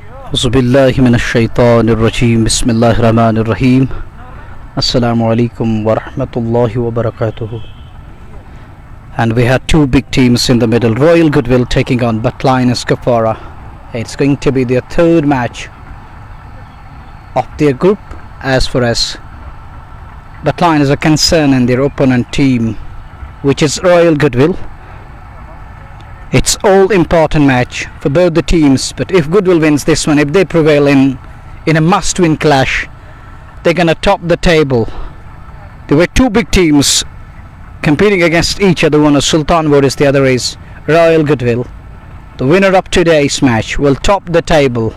Auzubillahi minash shaitanir rajim. Bismillahir rahmanir rahim. Assalamu alaikum wa rahmatullahi wa barakatuh. And we had two big teams in the middle. Royal Goodwill taking on Bhat Kupwara. It's going to be their third match of their group as far as Bhat is a concern, and their opponent team, which is Royal Goodwill. It's all important match for both the teams, but if Goodwill wins this one, if they prevail in a must-win clash, they're gonna top the table. There were two big teams competing against each other. One is Sultan Warriors, the other is Royal Goodwill. The winner of today's match will top the table.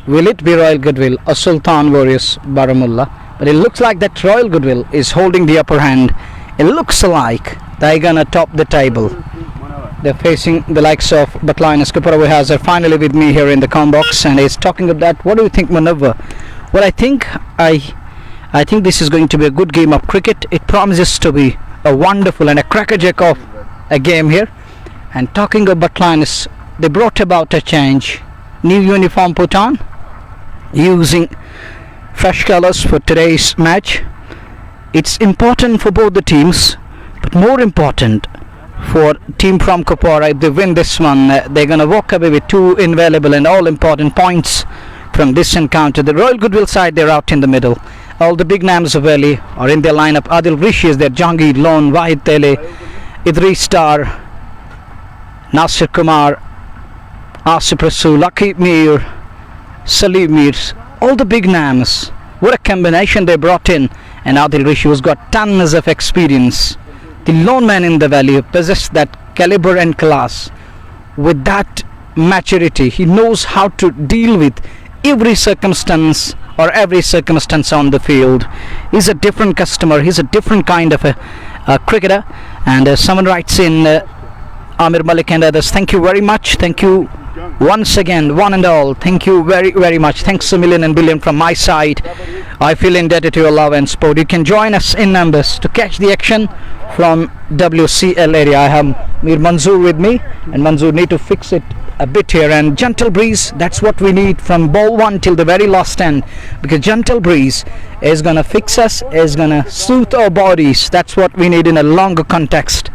Will it be Royal Goodwill or Sultan Warriors Baramulla? But it looks like that Royal Goodwill is holding the upper hand. It looks like they're gonna top the table. They're facing the likes of Bhat Kupwara, who has finally with me here in the com box, and is talking about that. What do you think, Manava? Well, I think this is going to be a good game of cricket. It promises to be a wonderful and a crackerjack of a game here. And talking of Bhat, they brought about a change. New uniform put on, using fresh colors for today's match. It's important for both the teams, but more important for team from Kupwara. If they win this one, they're going to walk away with two invaluable and all important points from this encounter. The Royal Goodwill side, they're out in the middle. All the big names of Valley are in their lineup. Adil Rishi is there, Jangir, Lone, Wahid Tele, Idris Star, Nasir Kumar, Asif Rasool, Akib Mir, Salim Mir, all the big names. What a combination they brought in. And Adil Rishi, who's got tons of experience, the lone man in the valley, who possessed that caliber and class. With that maturity, he knows how to deal with every circumstance on the field. He's a different customer. He's a different kind of a cricketer. And someone writes in, Amir Malik and others, thank you very much. Thank you once again, one and all. Thank you very, very much. Thanks a million and billion from my side. I feel indebted to your love and support. You can join us in numbers to catch the action from WCL area. I have Mir Manzoor with me, and Manzoor need to fix it a bit here. And gentle breeze, that's what we need from ball one till the very last end, because gentle breeze is gonna fix us, is gonna soothe our bodies. That's what we need in a longer context,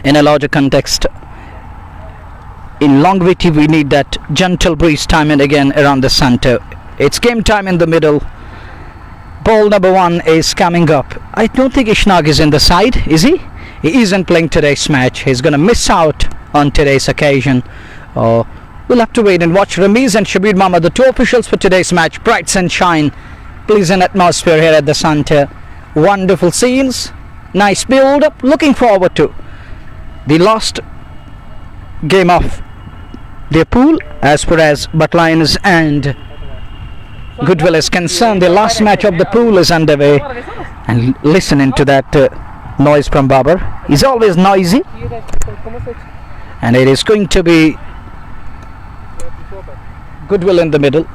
in a larger context. In longevity, we need that gentle breeze time and again around the center. It's game time in the middle. Ball number one is coming up. I don't think Ishnaq is in the side, is he? He isn't playing today's match. He's going to miss out on today's occasion. We'll have to wait and watch. Ramiz and Shabir Mama, the two officials for today's match. Bright sunshine, pleasant atmosphere here at the center. Wonderful scenes, nice build up. Looking forward to the last game of their pool as far as Bhat Lions and Goodwill is concerned. The last match of the pool is underway, and listening to that noise from Babar. He's always noisy, and it is going to be Goodwill in the middle.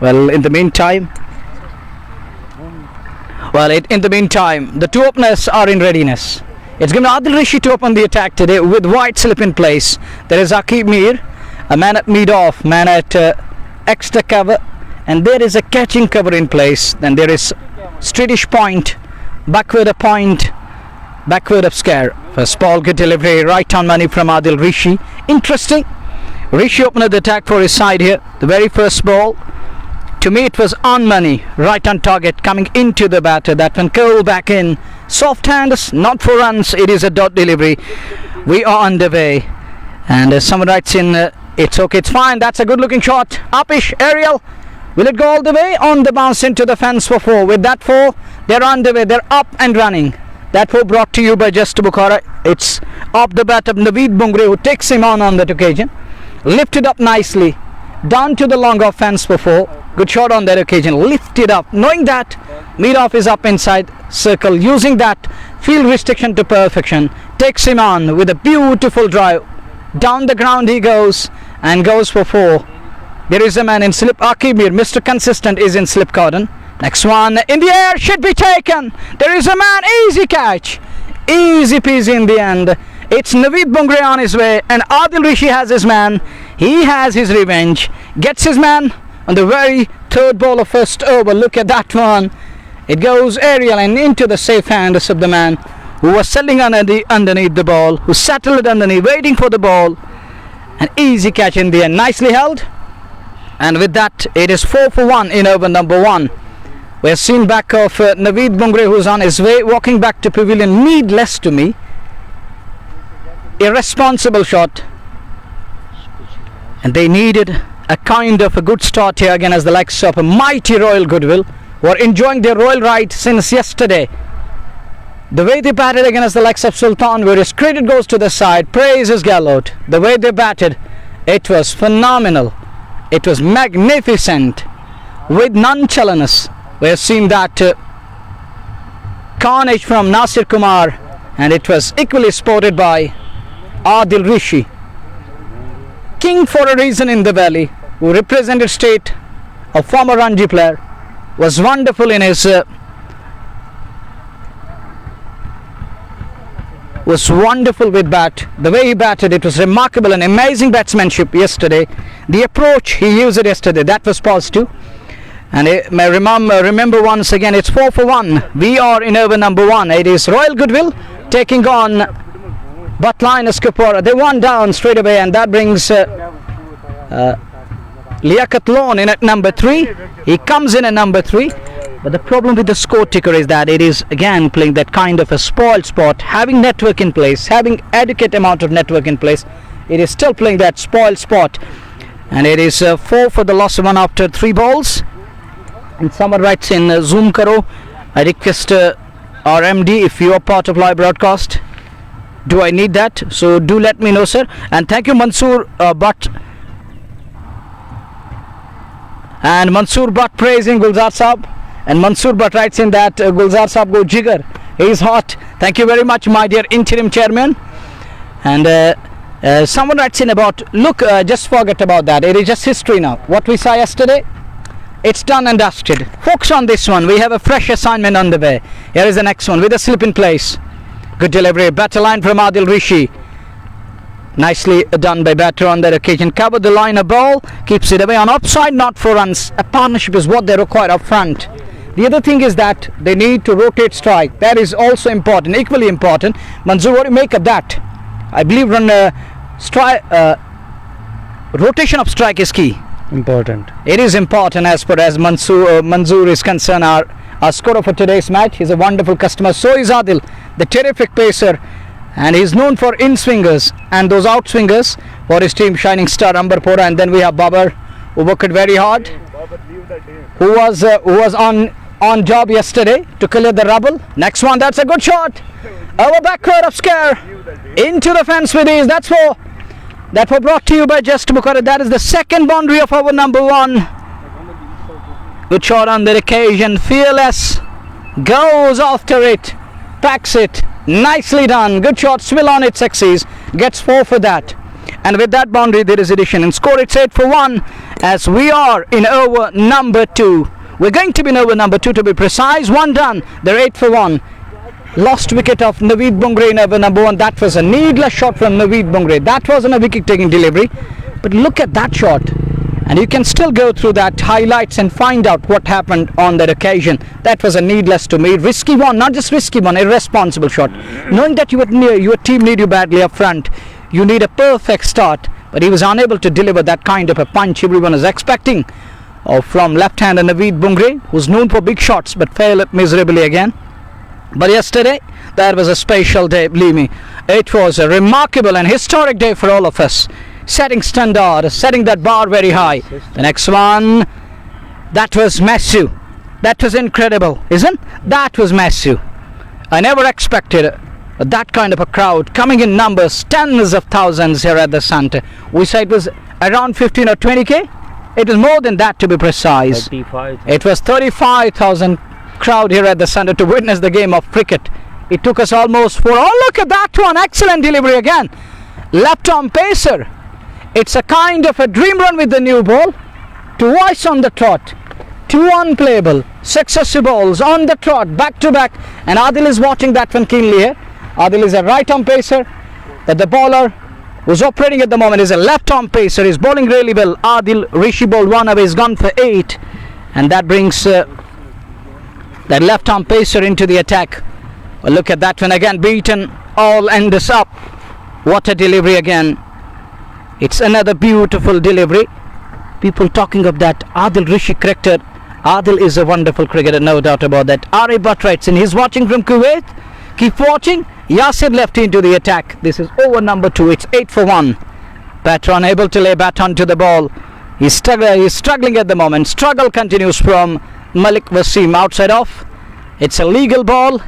Well, in the meantime, the two openers are in readiness. It's going to be Adil Rishi to open the attack today with wide slip in place. There is Akib Mir, a man at mid-off, man at extra cover, and there is a catching cover in place. Then there is straightish point, backward a point, backward of scare. First ball, good delivery, right on money from Adil Rishi. Interesting. Rishi opened the attack for his side here. The very first ball, to me it was on money, right on target, coming into the batter. That one curled back in. Soft hands, not for runs. It is a dot delivery. We are underway, and someone writes in, it's okay, it's fine. That's a good looking shot. Upish, aerial. Will it go all the way? On the bounce into the fence for four. With that four, they're underway. They're up and running. That four brought to you by Just Bukhara. It's off the bat of Naveed Bungre, who takes him on that occasion. Lifted up nicely, down to the long off fence for four. Good shot on that occasion. Lifted up, knowing that mid-off is up inside circle, using that field restriction to perfection. Takes him on with a beautiful drive. Down the ground he goes, and goes for four. There is a man in slip. Akib Mir, Mr. Consistent, is in slip cordon. Next one in the air, should be taken. There is a man, easy catch. Easy peasy in the end. It's Naveed Bungray on his way, and Adil Rishi has his man. He has his revenge. Gets his man on the very third ball of first over. Look at that one. It goes aerial and into the safe hands of the man who was settling underneath the ball, who settled underneath, waiting for the ball. An easy catch in the end, nicely held. And with that, it is 4 for 1 in over number 1. We have seen back of Naveed Bungray, who's on his way, walking back to pavilion. Needless to me, irresponsible shot. And they needed a kind of a good start here again as the likes of a mighty Royal Goodwill, who are enjoying their royal ride since yesterday. The way they batted against the likes of Sultan, where his credit goes to the side, praise is gallowed. The way they batted, it was phenomenal. It was magnificent. With nonchalance, we have seen that carnage from Nasir Kumar, and it was equally spotted by Adil Rishi. King for a reason in the valley, who represented state, a former Ranji player, was wonderful in his was wonderful with bat. The way he batted, it was remarkable and amazing batsmanship yesterday. The approach he used yesterday, that was positive. And may remember once again, it's 4 for 1. We are in over number 1. It is Royal Goodwill taking on Bhat Kupwara. They won down straight away, and that brings Liaquat Lone in at number 3. He comes in at number 3. But the problem with the score ticker is that it is again playing that kind of a spoiled spot, having network in place, having adequate amount of network in place. It is still playing that spoiled spot, and it is 4 for the loss of 1 after 3 balls. And someone writes in, Zoom karo. I request our MD, if you are part of live broadcast, do I need that? So do let me know, sir. And thank you, Mansoor Bhat. And Mansoor Bhat praising Gulzar Saab. And Mansoor Bhat writes in that Gulzar Saab go jigger. He is hot. Thank you very much, my dear interim chairman. And someone writes in about, look, just forget about that. It is just history now. What we saw yesterday, it's done and dusted. Focus on this one. We have a fresh assignment on the way. Here is the next one with a slip in place. Good delivery. Batter line from Adil Rishi. Nicely done by batter on that occasion. Covered the line of ball. Keeps it away on upside, not for runs. A partnership is what they require up front. The other thing is that they need to rotate strike. That is also important, equally important. Manzoor, what do you make of that? I believe rotation of strike is key. Important. It is important as far as Manzoor is concerned. Our scorer for today's match. He's a wonderful customer. So is Adil, the terrific pacer. And he's known for in-swingers and those out-swingers for his team, Shining Star Ambarpura. And then we have Babar, who worked very hard, who was on job yesterday to clear the rubble. Next one, that's a good shot. Over backward of scare. Into the fence with ease. That's four. That was brought to you by Just Bukhara. That is the second boundary of our number 1. Good shot on the occasion. Fearless. Goes after it. Packs it. Nicely done. Good shot. Swill on it. Succeeds. Gets 4 for that. And with that boundary, there is addition. And score, it's 8 for 1. As we are in over number 2. We're going to be in over number 2 to be precise. 1 done. They're 8 for 1. Lost wicket of Naveed Bungray in over number 1. That was a needless shot from Naveed Bungray. That wasn't a wicket-taking delivery. But look at that shot. And you can still go through that highlights and find out what happened on that occasion. That was a needless to me. Risky one, not just risky one, irresponsible shot. Knowing that your team need you badly up front, you need a perfect start. But he was unable to deliver that kind of a punch everyone is expecting from left-hander Naveed Bungray, who's known for big shots but failed miserably again. But yesterday, that was a special day, believe me. It was a remarkable and historic day for all of us. Setting standard, setting that bar very high. The next one, that was massive. That was incredible, isn't? That was massive. I never expected that kind of a crowd coming in numbers, tens of thousands here at the centre. We said it was around 15 or 20k. It was more than that, to be precise. 35. It was 35,000 crowd here at the centre to witness the game of cricket. It took us almost 4. Oh, look at that one. Excellent delivery again. Left arm pacer. It's a kind of a dream run with the new ball. Twice on the trot. 2 unplayable. Successive balls on the trot, back to back. And Adil is watching that one keenly here. Adil is a right arm pacer. that the bowler who's operating at the moment is a left-arm pacer. He's bowling really well. Adil Rishi bowled one away. He's gone for 8, and that brings that left-arm pacer into the attack. Well, look at that one again, beaten. All ends up. What a delivery again. It's another beautiful delivery. People talking of that Adil Rishi cricketer. Adil is a wonderful cricketer, no doubt about that. R.A. Bhat writes in, he's watching from Kuwait. Keep watching. Yasir left into the attack. This is over number 2. It's 8 for 1. Batter unable to lay bat onto the ball. He's struggling at the moment. Struggle continues from Malik Wasim outside off. It's a legal ball.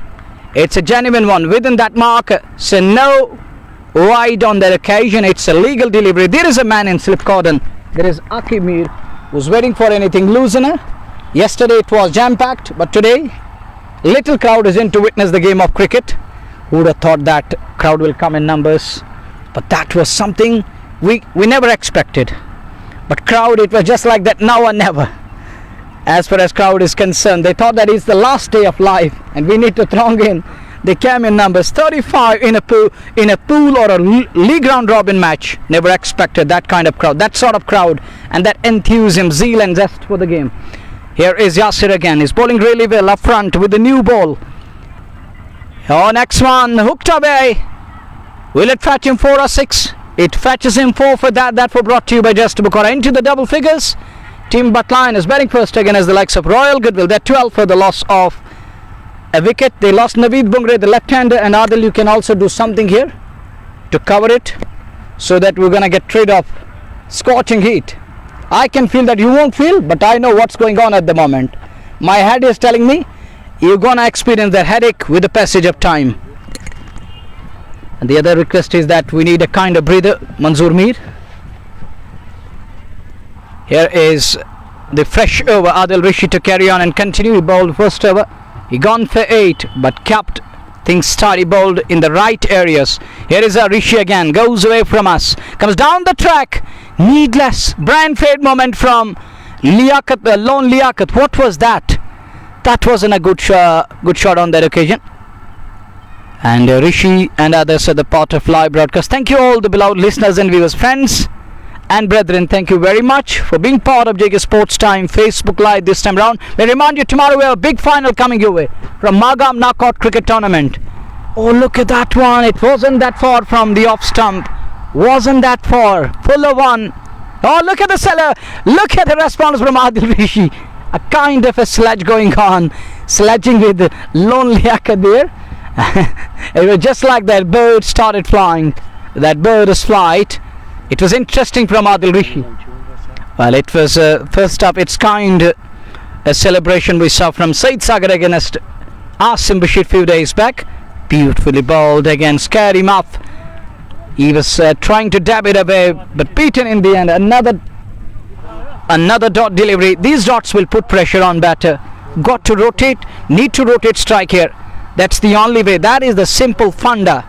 It's a genuine one within that mark. So no wide on that occasion. It's a legal delivery. There is a man in slip cordon. There is Akimir who's waiting for anything loosener. Yesterday it was jam-packed, but today little crowd is in to witness the game of cricket. Who would have thought that crowd will come in numbers? But that was something we never expected. But crowd, it was just like that, now or never. As far as crowd is concerned, they thought that it's the last day of life and we need to throng in. They came in numbers. 35 in a pool or a league round robin match. Never expected that kind of crowd, that sort of crowd, and that enthusiasm, zeal and zest for the game. Here is Yasir again. He's bowling really well up front with the new ball. Oh, next one hooked away. Will it fetch him 4 or 6? It fetches him 4 for that. That was brought to you by Just Bukora into the double figures. Team Bhatline is batting first again as the likes of Royal Goodwill. They're 12 for the loss of a wicket. They lost Naveed Bungre, the left-hander, and Adil, you can also do something here to cover it so that we're going to get rid of scorching heat. I can feel that you won't feel, but I know what's going on at the moment. My head is telling me you're going to experience that headache with the passage of time. And the other request is that we need a kind of breather. Manzoor Mir. Here is the fresh over. Adil Rishi to carry on and continue. He bowled first over. He gone for 8 but kept things steady. Bowled in the right areas. Here is Rishi again. Goes away from us. Comes down the track. Needless brain fade moment from Liaquat, lone Liaquat. What was that? That wasn't a good shot on that occasion. And Rishi and others at the part of live broadcast. Thank you all the beloved listeners and viewers, friends and brethren. Thank you very much for being part of JK Sports Time Facebook Live this time round. I remind you, tomorrow we have a big final coming your way from Magam Knockout Cricket Tournament. Oh, look at that one. It wasn't that far from the off stump. Wasn't that far. Fuller one. Oh, look at the seller. Look at the response from Adil Rishi. A kind of a sledge going on. Sledging with the lone Liaquat there. It was just like that bird started flying. That bird is flight. It was interesting from Adil Rishi. Well, it was first up its kind a celebration we saw from Said Sagar against Asim Bashir few days back. Beautifully bowled against Scary Mouth. He was trying to dab it away but beaten in the end. Another dot delivery. These dots will put pressure on batter. Got to rotate. Need to rotate strike here. That's the only way. That is the simple funda.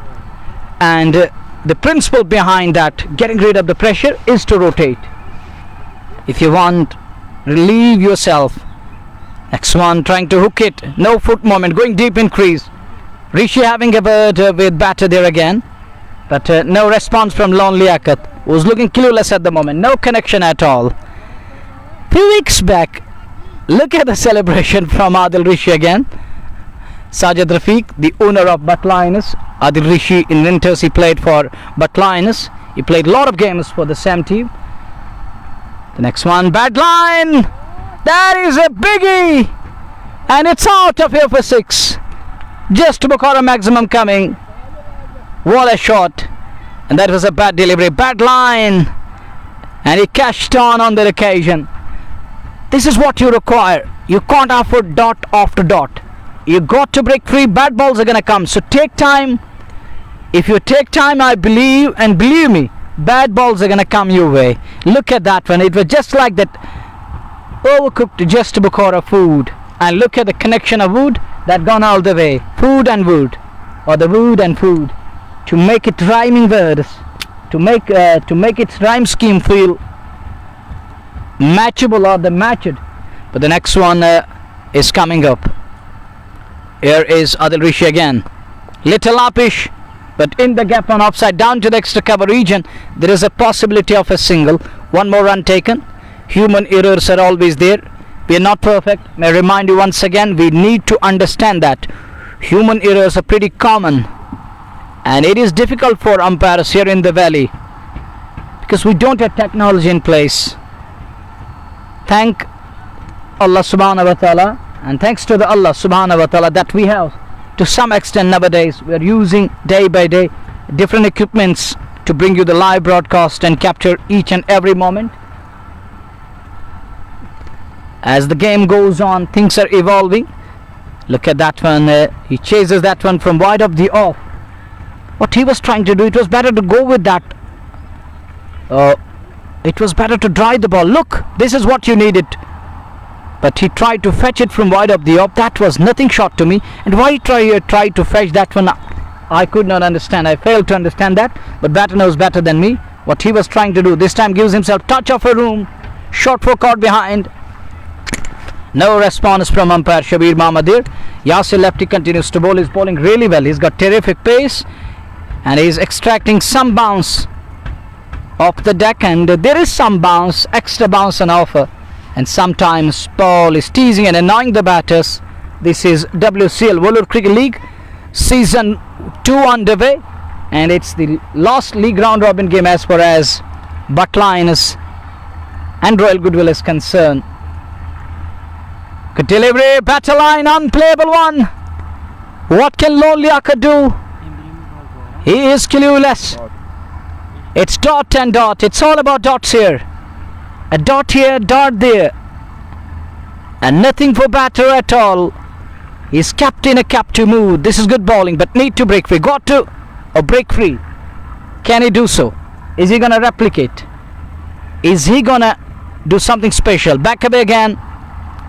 And the principle behind that, getting rid of the pressure, is to rotate. If you want, relieve yourself. Next one, trying to hook it. No foot movement, going deep in crease. Rishi having a word with batter there again. But no response from Lone Liaquat, who's looking clueless at the moment. No connection at all. Few weeks back, look at the celebration from Adil Rishi again. Sajid Rafiq, the owner of Bhatline. Adil Rishi in winters he played for Bhatline. He played a lot of games for the same team. The next one, bad line. That is a biggie. And it's out of here for 6. Just Bukhara maximum coming. What a shot. And that was a bad delivery. Bad line. And he cashed on that occasion. This is what you require. You can't afford dot after dot. You got to break free. Bad balls are going to come. So take time. If you take time, I believe, and believe me, bad balls are going to come your way. Look at that one. It was just like that overcooked Just Bukhara food. And look at the connection of wood that gone all the way. Food and wood. Or the wood and food. To make it rhyming words. To make its rhyme scheme feel matchable or the matched. But the next one is coming up. Here is Adil Rishi again. Little uppish, But in the gap on offside down to the extra cover region, there is a possibility of a single. One more run taken. Human errors are always there. We are not perfect. May I remind you once again, we need to understand that human errors are pretty common, and it is difficult for umpires here in the valley because we don't have technology in place. Thank Allah subhanahu wa ta'ala, and thanks to the Allah subhanahu wa ta'ala that we have, to some extent nowadays we are using day by day different equipments to bring you the live broadcast and capture each and every moment. As the game goes on, things are evolving. Look at that one. He chases that one from wide of the off. What he was trying to do, it was better to go with that. It was better to drive the ball. Look, this is what you needed. But he tried to fetch it from wide of the off. That was nothing short to me. And why he tried to fetch that one, I could not understand. I failed to understand that. But batter knows better than me what he was trying to do. This time gives himself touch of a room. Short for caught behind. No response from umpire Shabir Mahmadir. Yasir lefty continues to bowl. He's bowling really well. He's got terrific pace and he's extracting some bounce off the deck, and there is some bounce, extra bounce on offer, and sometimes Paul is teasing and annoying the batters. This is WCL Wular Cricket League Season 2 underway, and it's the last league round robin game as far as Bhat Lions and Royal Goodwill is concerned. Good delivery, batter line, unplayable one. What can Lone Liaquat do? He is clueless. It's dot and dot. It's all about dots here. A dot here, dot there. And nothing for batter at all. He's kept in a captive mood. This is good bowling, but need to break free. Got to break free. Can he do so? Is he going to replicate? Is he going to do something special? Back away again.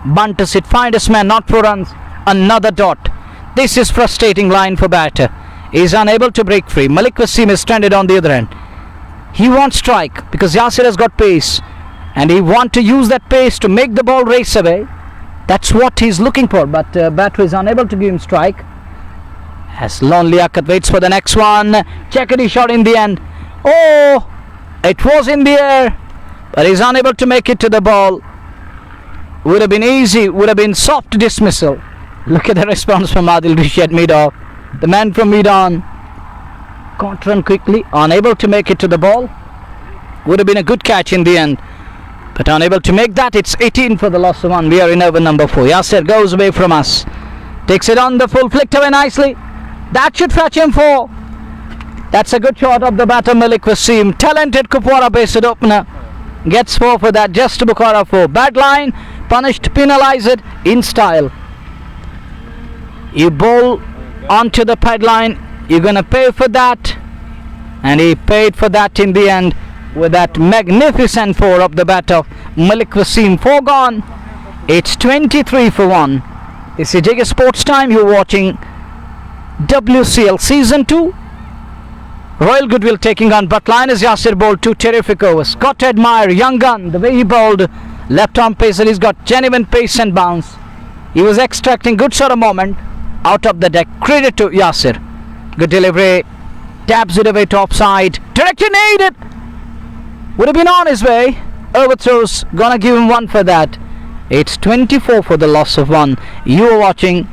Buntus it, find his man, not 4 runs. Another dot. This is frustrating line for batter. He is unable to break free. Malik Wasim is stranded on the other end. He won't strike because Yasir has got pace, and he wants to use that pace to make the ball race away. That's what he's looking for, but batter is unable to give him strike. As Lone Liaquat waits for the next one. Checkedy shot in the end. Oh, it was in the air, but he's unable to make it to the ball. Would have been easy, would have been soft dismissal. Look at the response from Adil Rishi at mid-off. The man from mid-on can't run quickly, unable to make it to the ball. Would have been a good catch in the end, but unable to make that. It's 18 for the loss of 1. We are in over number 4. Yasir goes away from us. Takes it on the full, flicked away nicely. That should fetch him 4. That's a good shot of the batter Malik Wasim. Talented Kupwara basic opener. Gets 4 for that, just to Bukhara 4. Bad line, punished, penalized in style. You bowl onto the pad line, you're gonna pay for that, and he paid for that in the end with that magnificent 4 of the bat of Malik Wasim. 4 gone. It's 23 for 1. This is JK Sports Time. You're watching WCL Season 2. Royal Goodwill taking on Bhat Lions. Yasir bowled 2 terrific overs. Got to admire young gun, the way he bowled. Left arm pacer, he's got genuine pace and bounce. He was extracting good sort of moment out of the deck. Credit to Yasir. Good delivery. Taps it away to offside. Director needed. Would have been on his way. Overthrows. Gonna give him 1 for that. It's 24 for the loss of 1. You are watching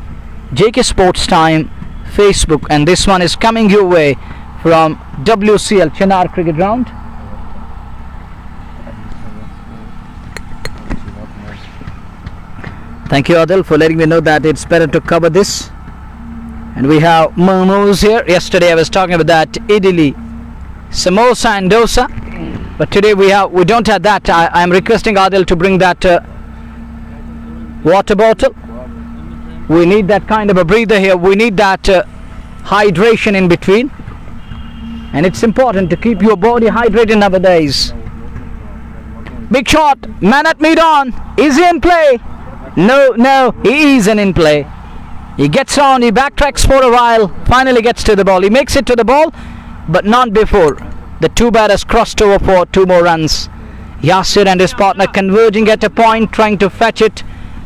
JK Sports Time Facebook, and this one is coming your way from WCL Chinar Cricket Ground. Thank you, Adil, for letting me know that it's better to cover this. And we have momos here. Yesterday I was talking about that idli, samosa and dosa, but today we don't have that. I am requesting Adil to bring that water bottle. We need that kind of a breather here. We need that hydration in between, and it's important to keep your body hydrated nowadays. Big shot, man at mid-on. Is he in play? No, he isn't in play. He gets on, he backtracks for a while, finally gets to the ball. He makes it to the ball, but not before the 2 batters crossed over for 2 more runs. Yasir and his partner converging at a point, trying to fetch it,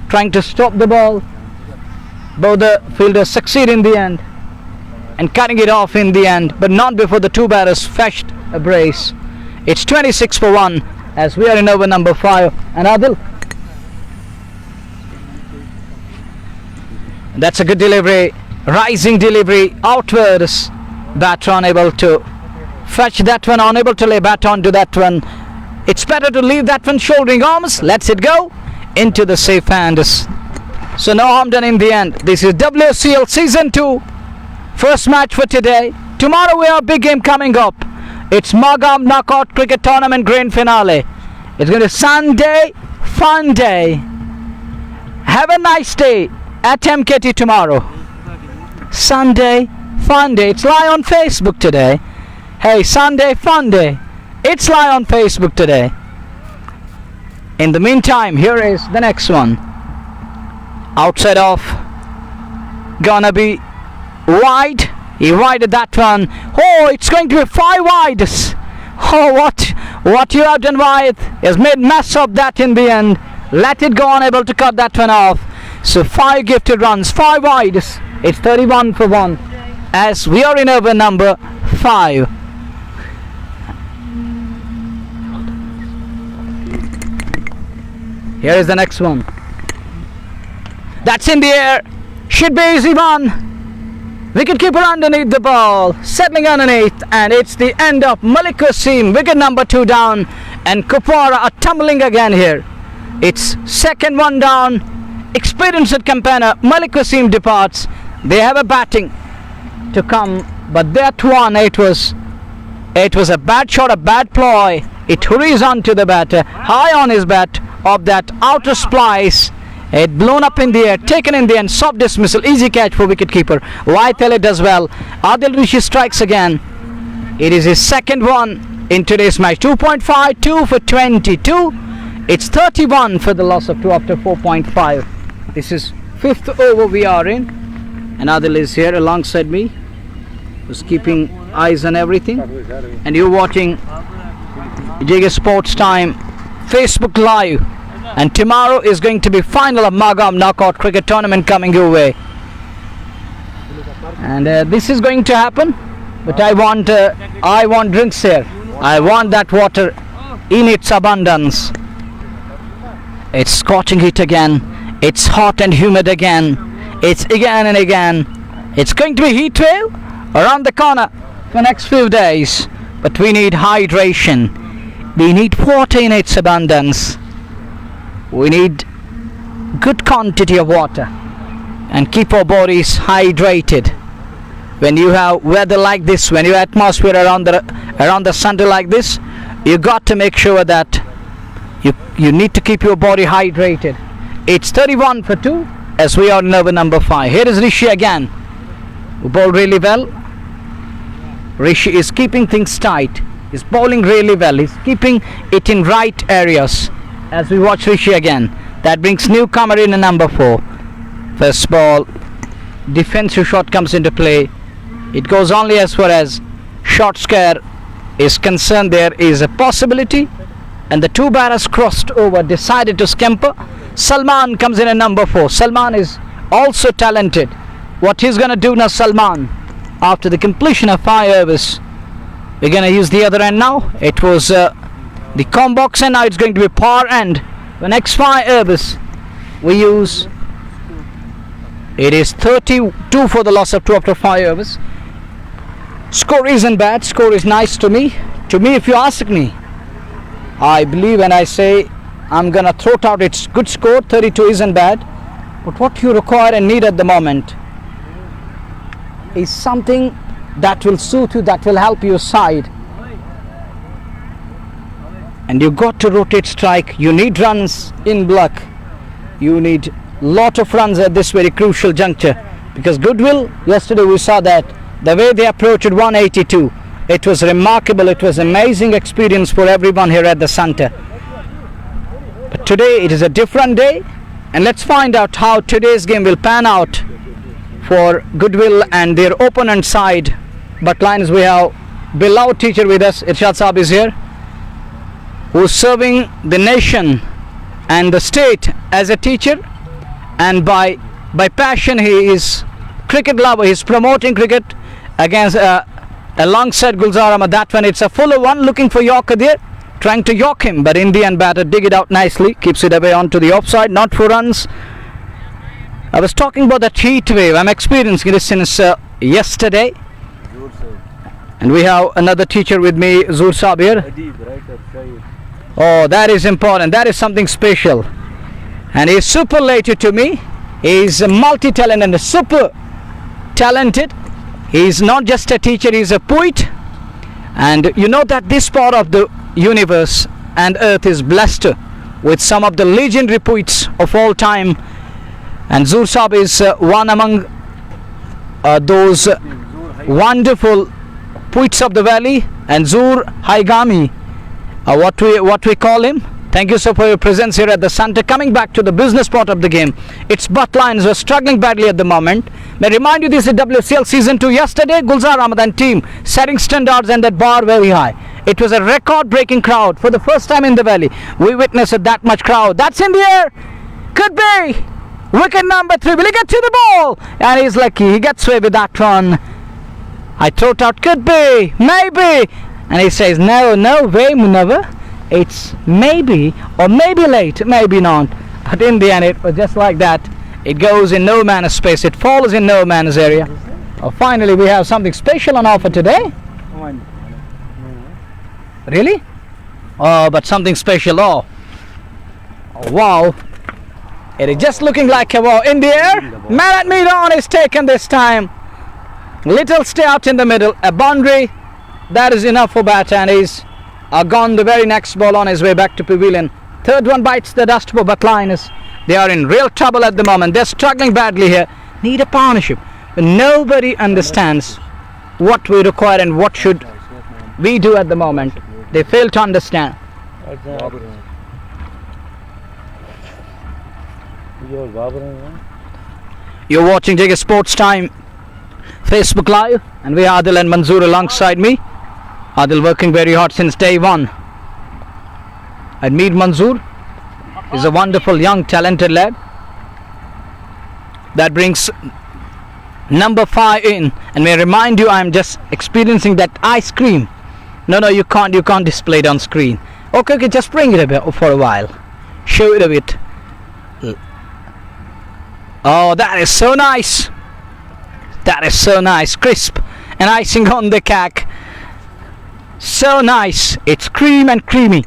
trying to stop the ball. Both the fielders succeed in the end. and cutting it off in the end, but not before the two batters fetched a brace. It's 26 for 1 as we are in over number 5. And Adil, that's a good delivery, rising delivery outwards. Bat unable to fetch that one, unable to lay bat onto that one. It's better to leave that one shouldering arms. Lets it go into the safe hands. So no harm done in the end. This is WCL Season 2. First match for today. Tomorrow we have a big game coming up. It's Magam Knockout Cricket Tournament Grand Finale. It's going to be Sunday, fun day. Have a nice day at MKT tomorrow. Sunday, fun day. It's live on Facebook today. Hey, Sunday, fun day. It's live on Facebook today. In the meantime, here is the next one. Outside off. Gonna be wide. He wided that one. Oh, it's going to be 5 wides. Oh, what you have done, Wyatt, has made mess of that in the end. Let it go, unable to cut that one off. So 5 gifted runs, 5 wides. It's 31 for 1 as we are in over number 5. Here is the next one. That's in the air. Should be easy one. Wicketkeeper underneath the ball, settling underneath, and it's the end of Malik Wasim. Wicket number 2 down, and Kupwara are tumbling again here. It's second one down. Experienced campaigner Malik Wasim departs. They have a batting to come, but that one, it was a bad shot, a bad ploy. It hurries on to the batter, high on his bat of that outer splice. It blown up in the air, taken in the end, soft dismissal, easy catch for wicketkeeper. Waitele does well. Adil Rishi strikes again. It is his second one in today's match. 2.5, 2 for 22. It's 31 for the loss of 2 after 4.5. This is 5th over we are in. And Adil is here alongside me, who's keeping eyes on everything. And you're watching JG Sports Time Facebook Live. And tomorrow is going to be final of Magam Knockout Cricket Tournament coming your way. And this is going to happen. But I want drinks here. I want that water in its abundance. It's scorching heat again. It's hot and humid again. It's again and again. It's going to be heat wave around the corner for next few days. But we need hydration. We need water in its abundance. We need good quantity of water and keep our bodies hydrated. When you have weather like this, when you have atmosphere around the center like this, you got to make sure that you need to keep your body hydrated. It's 31 for 2 as we are in over number 5. Here is Rishi again, who bowled really well. Rishi is keeping things tight. He's bowling really well. He's keeping it in right areas. As we watch Rishi again, that brings newcomer in a number 4. First ball, defensive shot comes into play. It goes only as far as short scare is concerned. There is a possibility, and the 2 batters crossed over, decided to scamper. Salman comes in at number 4. Salman is also talented. What he's going to do now, Salman, after the completion of 5 overs, we're going to use the other end now. It was the com box, and now it's going to be par end. The next 5 overs we use. It is 32 for the loss of 2 after 5 overs. Score isn't bad. Score is nice to me. To me, if you ask me, I believe and I say I'm gonna throw it out. It's good score. 32 isn't bad. But what you require and need at the moment is something that will suit you, that will help your side. And you got to rotate strike. You need runs in block. You need lot of runs at this very crucial juncture, because Goodwill, yesterday we saw that the way they approached 182, it was remarkable. It was amazing experience for everyone here at the center. But today it is a different day, and let's find out how today's game will pan out for Goodwill and their opponent side. But lines, we have beloved teacher with us. Irshad Saab is here, who's serving the nation and the state as a teacher, and by passion he is cricket lover. He's promoting cricket against alongside Gulzar Ahmad. That one, it's a fuller one, looking for Yorker there, trying to York him, but in the end batter dig it out nicely, keeps it away onto the offside, not for runs. I was talking about that heat wave. I'm experiencing this since yesterday. And we have another teacher with me, Zur Sabir. Oh, that is important. That is something special. And he is superlative to me. He is multi-talented and super talented. He is not just a teacher, he is a poet. And you know that this part of the universe and earth is blessed with some of the legendary poets of all time. And Zur Sahib is one among those wonderful poets of the valley. And Zur Haigami, what we call him. Thank you so for your presence here at the center. Coming back to the business part of the game, its Bhat Lions were struggling badly at the moment. May remind you, this is WCL Season 2. Yesterday, Gulzar Ahmad and team setting standards and that bar very high. It was a record-breaking crowd. For the first time in the valley, we witnessed that much crowd. That's in the air. Could be. Wicket number 3. Will he get to the ball? And he's lucky. He gets away with that one. I throw it out. Could be. Maybe. And he says, no way, never. It's maybe, or maybe late, maybe not. But in the end, it was just like that. It goes in no man's space. It falls in no man's area. Oh, finally, we have something special on offer today. Really? Oh, but something special. Oh, wow. It is just looking like a wow. In the air, man at mid on is taken this time. Little stay out in the middle. A boundary. That is enough for Bhat, and he's gone the very next ball on his way back to pavilion. Third one bites the dust for Bhat Lions. They are in real trouble at the moment. They're struggling badly here. Need a partnership. But nobody understands what we require and what should we do at the moment. They fail to understand. You're watching JK Sports Time Facebook Live, and we are Adil and Manzoor alongside me. Adil working very hard since day one. And meet Manzoor is a wonderful young talented lad that brings number 5 in. And may I remind you, I'm just experiencing that ice cream. No, you can't display it on screen. Okay, just bring it a bit for a while. Show it a bit. Oh, that is so nice. That is so nice. Crisp and icing on the cake. So nice. It's cream and creamy.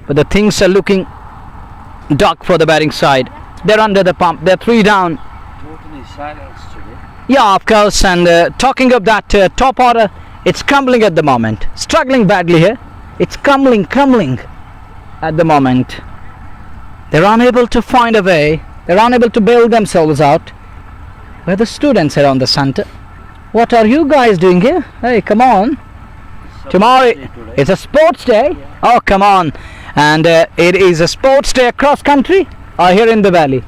But the things are looking dark for the batting side. They're under the pump. They're 3 down. Totally silence today. Yeah, of course. And talking of that top order, it's crumbling at the moment. Struggling badly here. It's crumbling at the moment. They're unable to find a way. They're unable to bail themselves out. Where the students are on the center. What are you guys doing here? Hey, come on. Tomorrow it's a sports day. Yeah. Oh, come on. And it is a sports day across country here in the valley.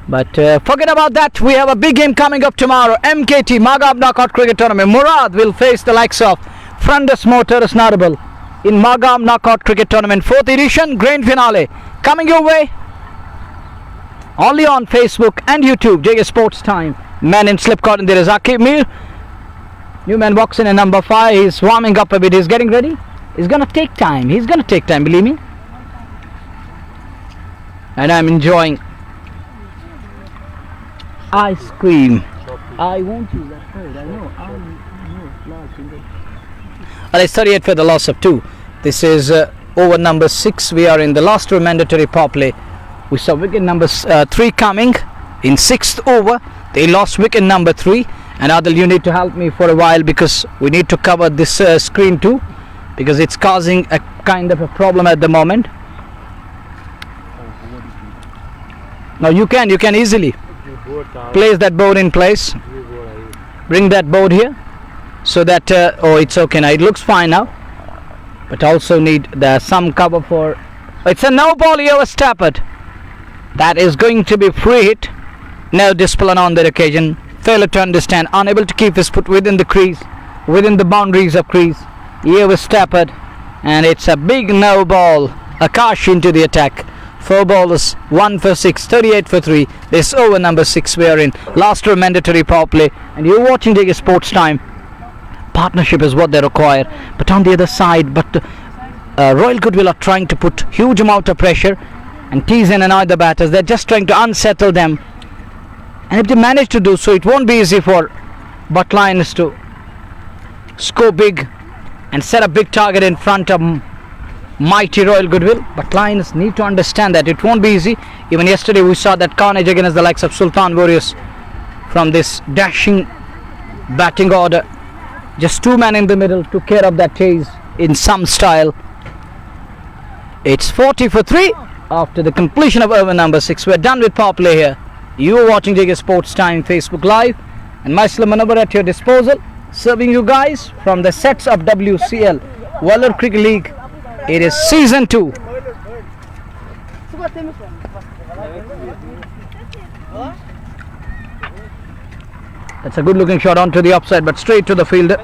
But forget about that. We have a big game coming up tomorrow. MKT Magab Knockout Cricket Tournament. Murad will face the likes of Frandus Motors Narabal in Magab Knockout Cricket Tournament 4th edition grand finale. Coming your way only on Facebook and YouTube. JK Sports Time. Man in slip caught, and there is Akib Mir. New man walks in at number 5. He's warming up a bit. He's getting ready. It's gonna take time. He's gonna take time, believe me. And I'm enjoying ice cream. I won't use that word. I know. Well, it's 38 for the loss of 2. This is over number 6. We are in the last mandatory power play. We saw wicket number 3 coming in 6th over. They lost wicket number 3. And Adil, you need to help me for a while because we need to cover this screen too, because it's causing a kind of a problem at the moment. Now you can easily place that board in place. Bring that board here so that oh, it's okay now. It looks fine now, but also need some cover for. It's a no ball here, Stafford. That is going to be free hit. No discipline on that occasion. Failure to understand. Unable to keep his foot within the crease, within the boundaries of crease. Here was Stafford, and it's a big no ball. Akash into the attack 4 bowlers, 1 for 6, 38 for 3. This over number 6 we are in. Last row mandatory power play. And you're watching Digger Sports Time. Partnership is what they require. But on the other side, Royal Goodwill are trying to put huge amount of pressure and tease and annoy the batters. They're just trying to unsettle them. And if they manage to do so, it won't be easy for Bhat Lions to score big and set a big target in front of mighty Royal Goodwill. But Lions need to understand that it won't be easy. Even yesterday we saw that carnage against the likes of Sultan Warriors from this dashing batting order. Just 2 men in the middle took care of that chase in some style. It's 40 for 3 after the completion of over number 6. We're done with power play here. You are watching Digger Sports Time Facebook Live, and myself Manobar at your disposal, serving you guys from the sets of WCL Wular Cricket League. It is season 2. That's a good looking shot onto the offside, but straight to the fielder.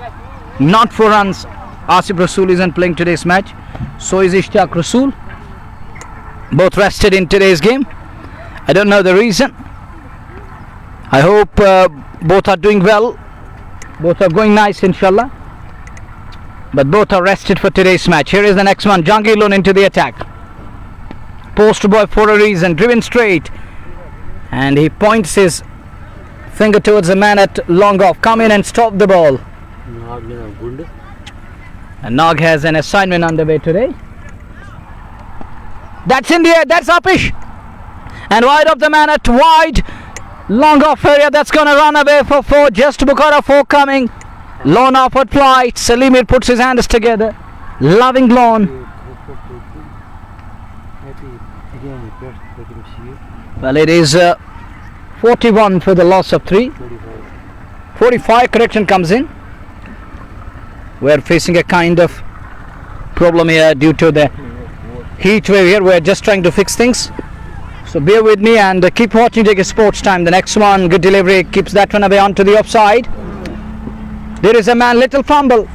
Not 4 runs. Asif Rasool isn't playing today's match. So is Ishtaq Rasool. Both rested in today's game. I don't know the reason. I hope both are doing well. Both are going nice, inshallah. But both are rested for today's match. Here is the next one. Jahangir Lone into the attack. Post boy for a reason. Driven straight. And he points his finger towards the man at long off. Come in and stop the ball. And Nag has an assignment underway today. That's in the air. That's Upish. And wide of the man at wide. Long off area. That's going to run away for 4. Just Bukhara 4 coming. Lone upward flight. Salimir puts his hands together. Loving Lone. Well, it is 41 for the loss of 3. 45 correction comes in. We're facing a kind of problem here due to the heat wave here. We're just trying to fix things. So bear with me and keep watching Digger Sports Time. The next one, good delivery, keeps that one away onto the offside. There is a man, little fumble.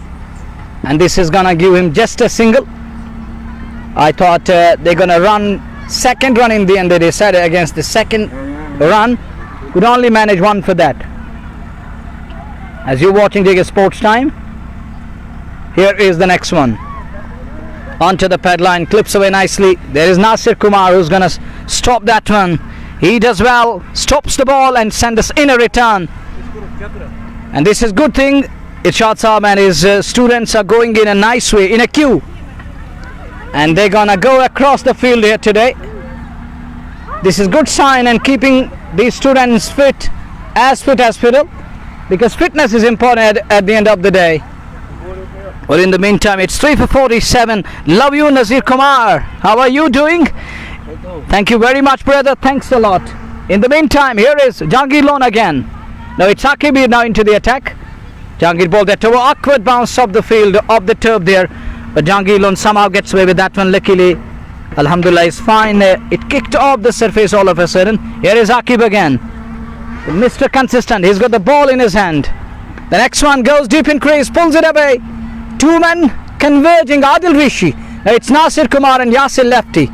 And this is going to give him just a single. I thought they're going to run second run in the end. They decided against the second run. Could only manage 1 for that. As you're watching Digger Sports Time, here is the next one. Onto the pad line, clips away nicely. There is Nasir Kumar who's going to stop that one. He does well, stops the ball and sends us in a return. And this is good thing. Irshad Saab and his students are going in a nice way, in a queue. And they're going to go across the field here today. This is good sign and keeping these students fit as fiddle. Because fitness is important at the end of the day. Well, in the meantime, it's 3 for 47. Love you, Nazir Kumar. How are you doing? Thank you very much, brother. Thanks a lot. In the meantime, here is Jahangir Lone again. Now it's Akib now into the attack. Jahangir ball that over awkward bounce of the field, of the turf there. But Jahangir Lone somehow gets away with that one. Luckily, Alhamdulillah is fine. It kicked off the surface all of a sudden. Here is Akib again. Mr. Consistent. He's got the ball in his hand. The next one goes deep in crease, pulls it away. 2 men converging. Adil Rishi. Now it's Nasir Kumar and Yasir lefty.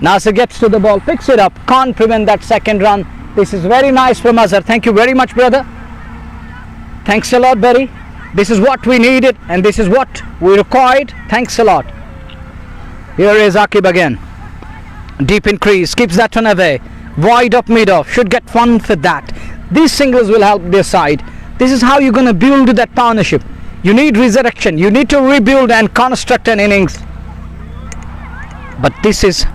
Nasir gets to the ball, picks it up, can't prevent that second run. This is very nice from Azhar. Thank you very much, brother. Thanks a lot, buddy. This is what we needed and this is what we required. Thanks a lot. Here is Akib again. Deep in crease, keeps that one away. Wide up mid off, should get 1 for that. These singles will help their side. This is how you're going to build that partnership. You need resurrection. You need to rebuild and construct an innings. But this is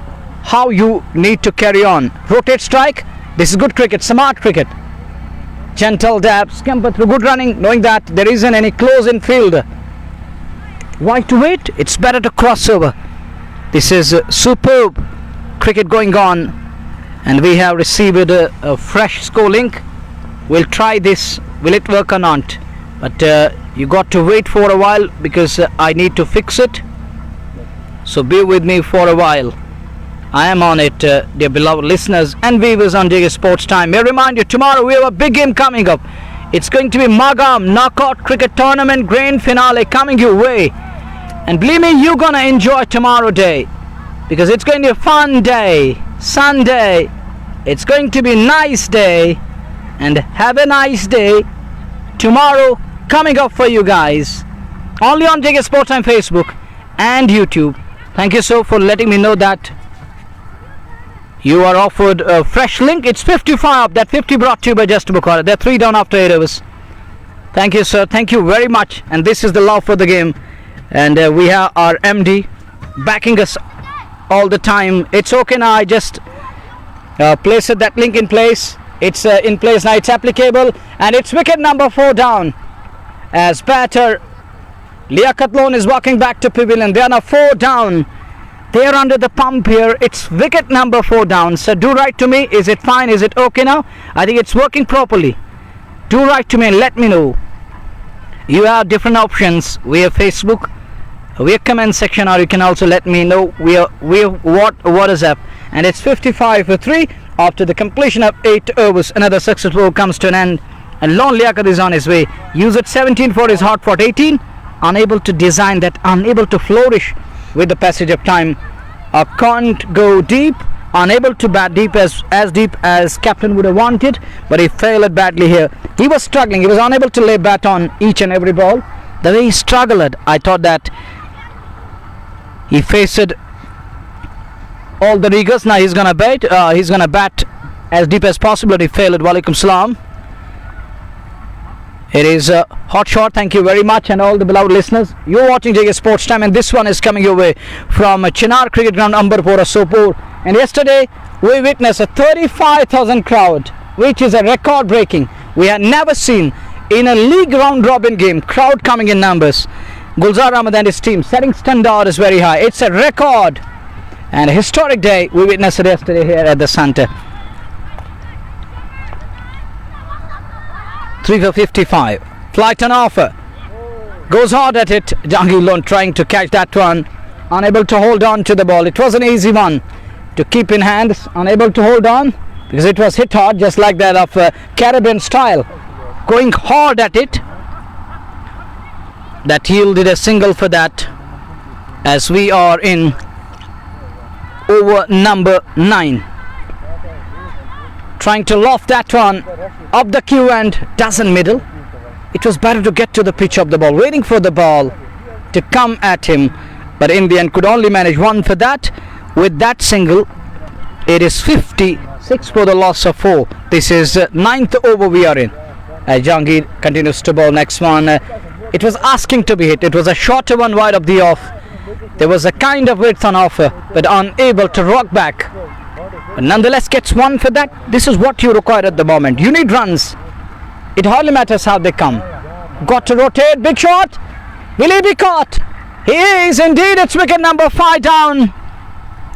how you need to carry on. Rotate strike. This is good cricket, smart cricket. Gentle dab, scamper through, good running, knowing that there isn't any close in field. Why to wait? It's better to cross over. This is superb cricket going on. And we have received a fresh score link. We'll try this. Will it work or not? But you got to wait for a while because I need to fix it. So be with me for a while. I am on it, dear beloved listeners and viewers on Digger Sports Time. May I remind you, tomorrow we have a big game coming up. It's going to be Magam Knockout Cricket Tournament Grand Finale coming your way. And believe me, you're going to enjoy tomorrow day. because it's going to be a fun day. Sunday. It's going to be a nice day. And have a nice day. Tomorrow coming up for you guys. Only on JK Sports Time Facebook and YouTube. Thank you so for letting me know that you are offered a fresh link. It's 55. That 50 brought to you by Just Bukhara. They're 3 down after 8 overs. Thank you, sir. Thank you very much. And this is the love for the game. And we have our MD backing us all the time. It's okay now. I just placed that link in place. It's in place now. It's applicable. And it's wicket number 4 down. As batter Liaquat Loan is walking back to pavilion. They are now 4 down. They are under the pump here. It's wicket number 4 down. So do write to me. Is it fine? Is it okay now? I think it's working properly. Do write to me and let me know. You have different options. We have Facebook, we have comment section, or you can also let me know we have WhatsApp. And it's 55 for 3 after the completion of 8 overs. Another successful comes to an end. And Lone Liaquat is on his way. Use it 17 for his hard fought 18. Unable to design that, unable to flourish with the passage of time. Can't go deep, unable to bat deep as deep as captain would have wanted, but he failed badly here. He was struggling. He was unable to lay bat on each and every ball. The way he struggled, I thought that he faced all the rigors. Now he's gonna bat. He's gonna bat as deep as possible. But he failed. Walaikum salam. It is a hot shot. Thank you very much, and all the beloved listeners. You're watching JK Sports Time, and this one is coming your way from Chinar Cricket Ground, Ambarpura, Sopur. And yesterday we witnessed a 35,000 crowd, which is a record breaking. We had never seen in a league round robin game crowd coming in numbers. Gulzar Ahmed and his team setting standard is very high. It's a record and a historic day. We witnessed it yesterday here at the Centre. 3 for 55. Flight on offer. Goes hard at it. Jahangir Lone trying to catch that one. Unable to hold on to the ball. It was an easy one to keep in hand. Unable to hold on because it was hit hard, just like that of Caribbean style. Going hard at it. That yielded a single for that. As we are in over number 9. Trying to loft that one up the queue and doesn't middle. It was better to get to the pitch of the ball, waiting for the ball to come at him, but in the end could only manage 1 for that. With that single, it is 56 for the loss of 4. This is 9th over we are in. Jahangir continues to bowl. Next one, it was asking to be hit. It was a shorter one wide of the off. There was a kind of width on offer, but unable to rock back. But nonetheless gets 1 for that. This is what you require at the moment. You need runs. It hardly matters how they come. Got to rotate. Big shot. Will he be caught? He is indeed. It's wicket number 5 down.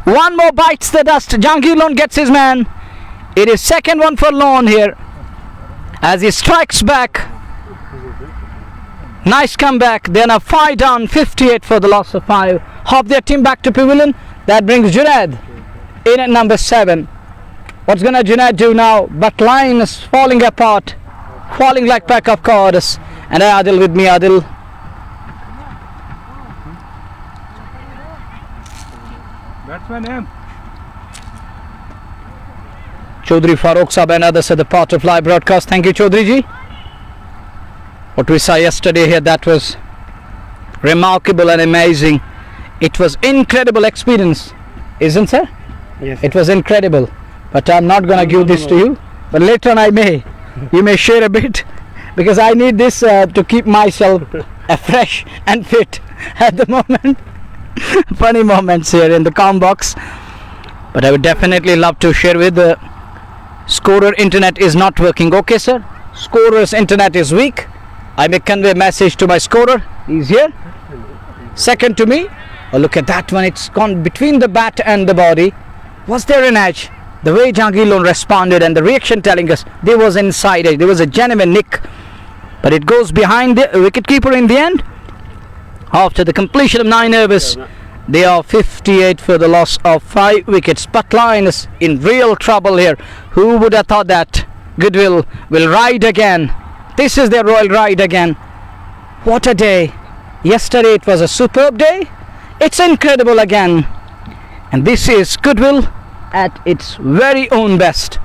1 more bites the dust. Jahangir Lone gets his man. It is second one for Lone here as he strikes back. Nice comeback. They are now 5 down. 58 for the loss of 5. Half their team back to pavilion. That brings Junaid in at number 7. What's gonna Junaid do now? But line is falling apart, falling like pack of cards. And Adil with me, Adil. That's my name. Chaudhry Farooq Sahab and others at the part of live broadcast. Thank you, Chaudhry ji. What we saw yesterday here, that was remarkable and amazing. It was incredible experience, isn't it? Yes. It was incredible, but I'm not gonna give this to you, but later on you may share a bit, because I need this to keep myself fresh and fit at the moment. Funny moments here in the com box, but I would definitely love to share with the scorer. Internet is not working. Okay, sir, scorer's internet is weak. I may convey a message to my scorer. He's here, second to me. Oh, look at that one. It's gone between the bat and the body. Was there an edge? The way Jahangir Lone responded and the reaction telling us there was inside edge. There was a genuine nick. But it goes behind the wicketkeeper in the end. After the completion of 9 overs, they are 58 for the loss of 5 wickets. But Line is in real trouble here. Who would have thought that Goodwill will ride again? This is their royal ride again. What a day. Yesterday it was a superb day. It's incredible again. And this is Goodwill at its very own best,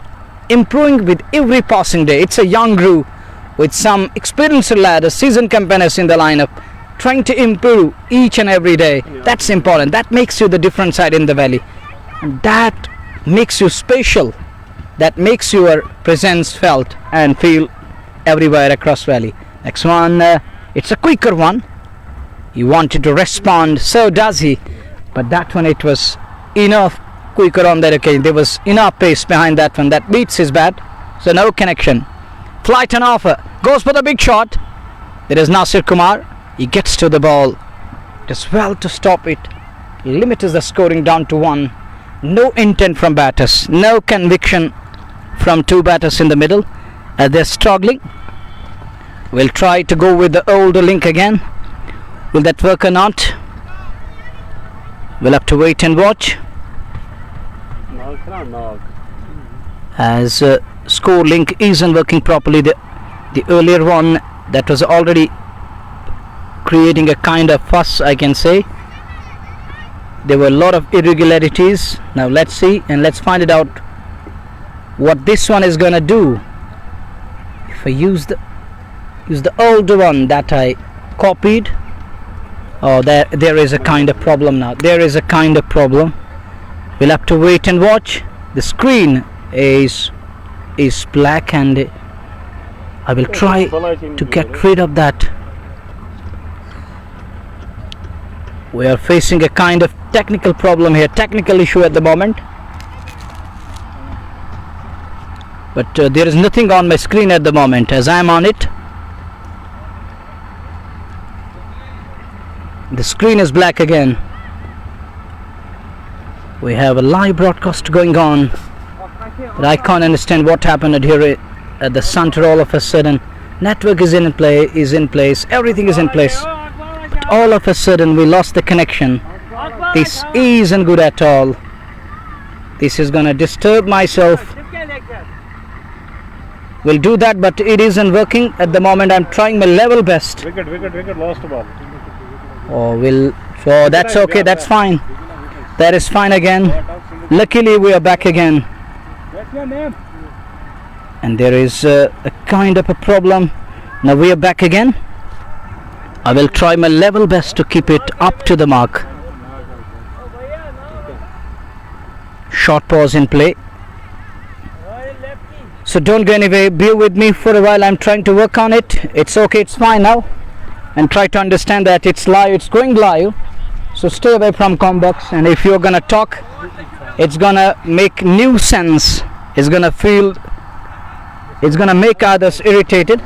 improving with every passing day. It's a young crew with some experienced lads, seasoned companions in the lineup, trying to improve each and every day. That's important. That makes you the different side in the valley. And that makes you special. That makes your presence felt and feel everywhere across valley. Next one, it's a quicker one. He wanted to respond, so does he. But that one, it was enough quicker on that occasion. There was enough pace behind that one that beats his bat. So no connection. Flight and offer. Goes for the big shot. There is Nasir Kumar. He gets to the ball. Does well to stop it. He limits the scoring down to 1. No intent from batters. No conviction from 2 batters in the middle. They're struggling. We'll try to go with the older link again. Will that work or not? We'll have to wait and watch. As score link isn't working properly. The earlier one that was already creating a kind of fuss, I can say. There were a lot of irregularities. Now let's see and let's find it out what this one is gonna do. If I use the older one that I copied. Oh, there is a kind of problem now. There is a kind of problem. We'll have to wait and watch. The screen is black and I will try to get rid of that. We are facing a kind of technical problem here, technical issue at the moment. But there is nothing on my screen at the moment as I am on it. The screen is black again. We have a live broadcast going on, but I can't understand what happened here at the center all of a sudden. Network is in place, everything is in place. But all of a sudden we lost the connection. This isn't good at all. This is gonna disturb myself. We'll do that, but it isn't working at the moment. I'm trying my level best. Wicket, lost ball. So that's okay, that's fine. That is fine again. Luckily we are back again. What's your name? And there is a kind of a problem. Now we are back again. I will try my level best to keep it up to the mark. Short pause in play. So don't go anywhere. Be with me for a while. I'm trying to work on it. It's okay, it's fine now. And try to understand that it's live, it's going live. So stay away from combox, and if you're gonna talk, it's gonna make new sense. It's gonna make others irritated.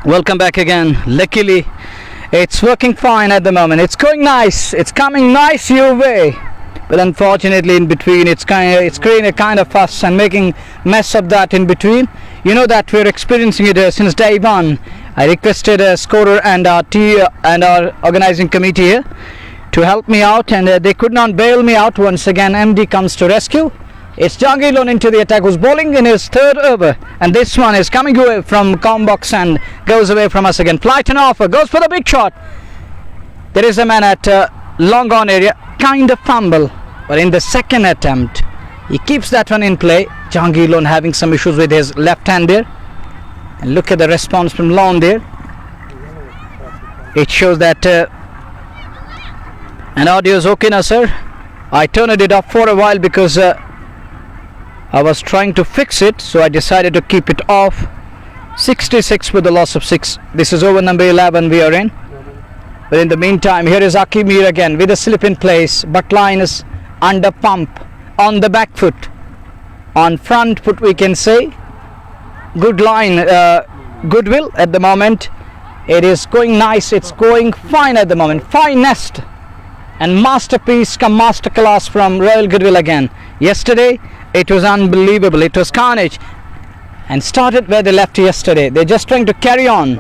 Welcome back again. Luckily, it's working fine at the moment. It's going nice. It's coming nice your way. But unfortunately, in between, it's creating a kind of fuss and making mess of that in between. You know that we're experiencing it since day one. I requested a scorer and our organizing committee here to help me out, and they could not bail me out. Once again, MD comes to rescue. It's Jangilon into the attack, who's bowling in his third over, and this one is coming away from Combox and goes away from us again. Flight and offer, goes for the big shot. There is a man at long on area, kind of fumble, but in the second attempt he keeps that one in play. Jangilon having some issues with his left hand there, and look at the response from Lon there. It shows that an audio is okay now, sir. I turned it off for a while because I was trying to fix it, so I decided to keep it off. 66 with the loss of 6. This is over number 11 we are in. But in the meantime, here is Akimir again with a slip in place, but line is under pump on the back foot. On front foot we can say. Good line, Goodwill at the moment. It is going nice, it's going fine at the moment. Finest and masterpiece come masterclass from Royal Goodwill again. Yesterday it was unbelievable, it was carnage, and started where they left yesterday. They're just trying to carry on.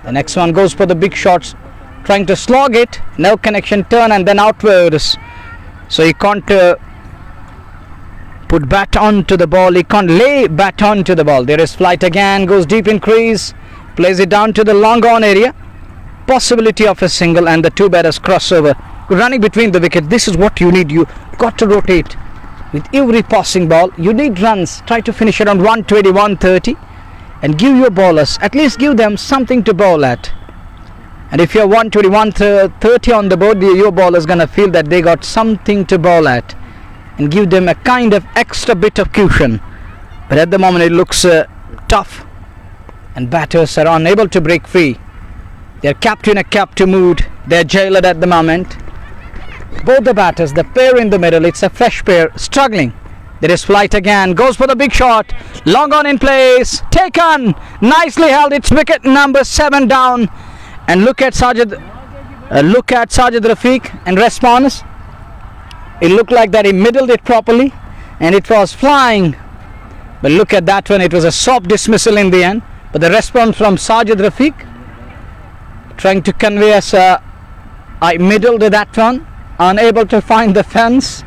The next one goes for the big shots, trying to slog it, no connection, turn and then outwards. So he can't put bat onto the ball, he can't lay bat onto the ball. There is flight again, goes deep in crease, plays it down to the long on area. Possibility of a single, and the two batters cross over, running between the wickets. This is what you need. You got to rotate with every passing ball. You need runs. Try to finish around 120, 130, and give your bowlers, at least give them something to bowl at. And if you're 120, 130 on the board, your bowler's gonna feel that they got something to bowl at, and give them a kind of extra bit of cushion. But at the moment it looks tough, and batters are unable to break free. They're kept in a captive mood. They're jailer at the moment. Both the batters, the pair in the middle, it's a fresh pair, struggling. There is flight again, goes for the big shot, long on in place, taken, nicely held. It's wicket number 7 down. And look at Sajid Rafiq and response. It looked like that he middled it properly and it was flying, but look at that one, it was a soft dismissal in the end. But the response from Sajid Rafiq, trying to convey us, I middled that one, unable to find the fence.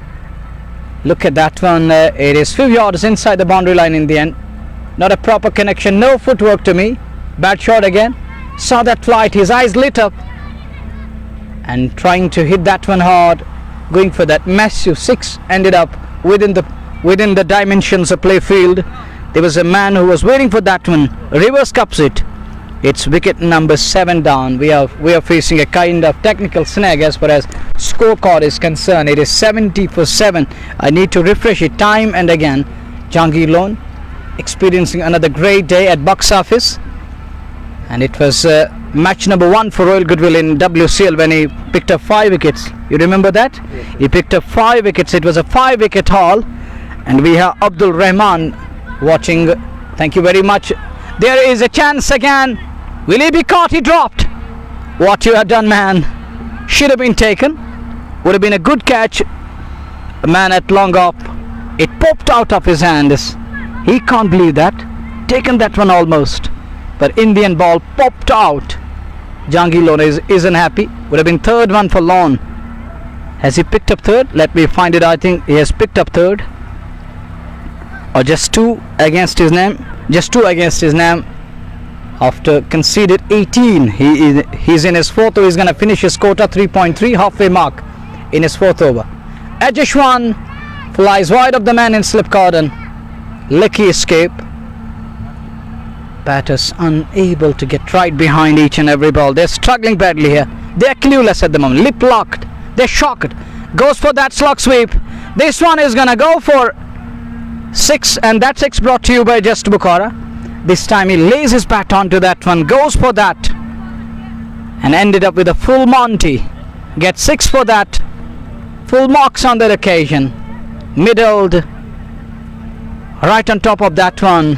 Look at that one, it is few yards inside the boundary line in the end. Not a proper connection, no footwork to me. Bad shot again. Saw that flight, his eyes lit up, and trying to hit that one hard, going for that massive 6. Ended up within the dimensions of play field. There was a man who was waiting for that one, reverse cups it. It's wicket number 7 down. We are facing a kind of technical snag as far as scorecard is concerned. It is 70 for 7. I need to refresh it time and again. Jangilon experiencing another great day at box office, and it was match number 1 for Royal Goodwill in WCL when he picked up 5 wickets. You remember that? Yes. He picked up 5 wickets. It was a 5-wicket haul, and we have Abdul Rahman watching. Thank you very much. There is a chance again. Will he be caught? He dropped. What you have done, man. Should have been taken. Would have been a good catch. A man at long up. It popped out of his hands. He can't believe that. Taken that one almost. But Indian ball popped out. Jangilon isn't happy. Would have been third one for Lon. Has he picked up third? Let me find it. I think he has picked up third. Or just 2 against his name. Just 2 against his name. After conceded 18, he's in his 4th over. He's going to finish his quota 3.3, halfway mark in his 4th over. Ajishwan flies wide of the man in slip cordon. Lucky escape. Batters unable to get right behind each and every ball. They're struggling badly here. They're clueless at the moment. Lip locked. They're shocked. Goes for that slog sweep. This one is going to go for 6, and that 6 brought to you by Just Bukhara. This time he lays his bat onto that one, goes for that, and ended up with a full Monty. Gets 6 for that. Full marks on that occasion. Middled right on top of that one,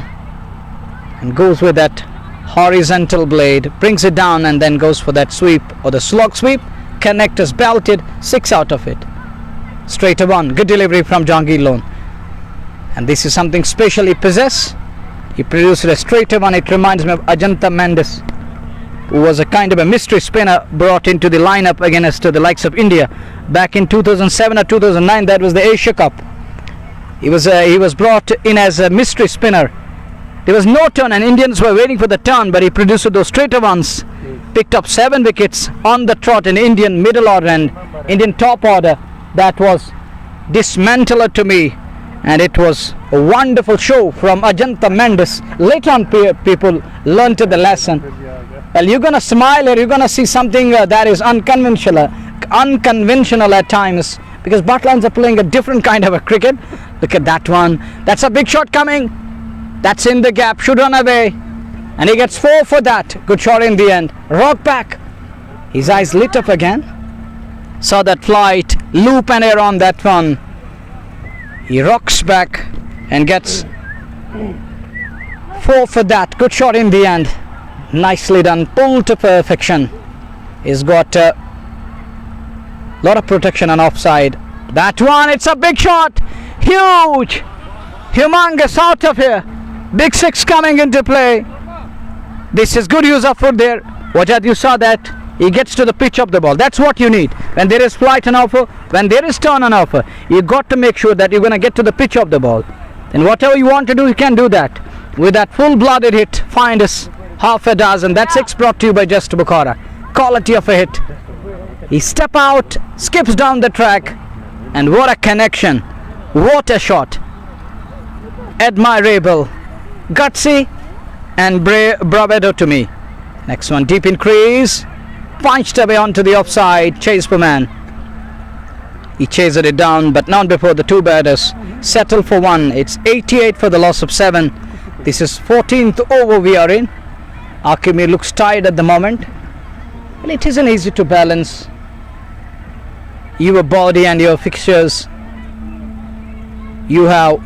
and goes with that horizontal blade, brings it down and then goes for that sweep or the slog sweep. Connectors belted, 6 out of it. Straight one. Good delivery from Jahangir Lone. And this is something special he possesses. He produced a straight one. It reminds me of Ajanta Mendes, who was a kind of a mystery spinner brought into the lineup against the likes of India back in 2007 or 2009. That was the Asia Cup. He was brought in as a mystery spinner. There was no turn and Indians were waiting for the turn, but he produced those straighter ones. Picked up 7 wickets on the trot in Indian middle order and Indian top order. That was dismantler to me, and it was a wonderful show from Ajanta Mendes. Later on people learned the lesson. Well, you're gonna smile or you're gonna see something that is unconventional at times, because Bhat Lions are playing a different kind of a cricket. Look at that one. That's a big shot coming. That's in the gap, should run away, and he gets 4 for that. Good shot in the end. Rock back. His eyes lit up again. Saw that flight, loop and air on that one. He rocks back and gets 4 for that. Good shot in the end. Nicely done. Pulled to perfection. He's got a lot of protection on offside. That one, it's a big shot. Huge. Humongous out of here. Big 6 coming into play. This is good use of foot there. Wajad, you saw that. He gets to the pitch of the ball. That's what you need. When there is flight on offer, when there is turn on offer, you got to make sure that you're going to get to the pitch of the ball. And whatever you want to do, you can do that. With that full-blooded hit, find us half a dozen. That 6 brought to you by Just Bukhara. Quality of a hit. He step out, skips down the track, and what a connection. What a shot. Admirable. Gutsy and bravado to me. Next one, deep in crease. Punched away onto the offside. Chase for man. He chased it down, but not before the 2 batters settle for 1. It's 88 for the loss of 7. This is 14th over we are in. Akimi looks tired at the moment. Well, it isn't easy to balance your body and your fixtures. You have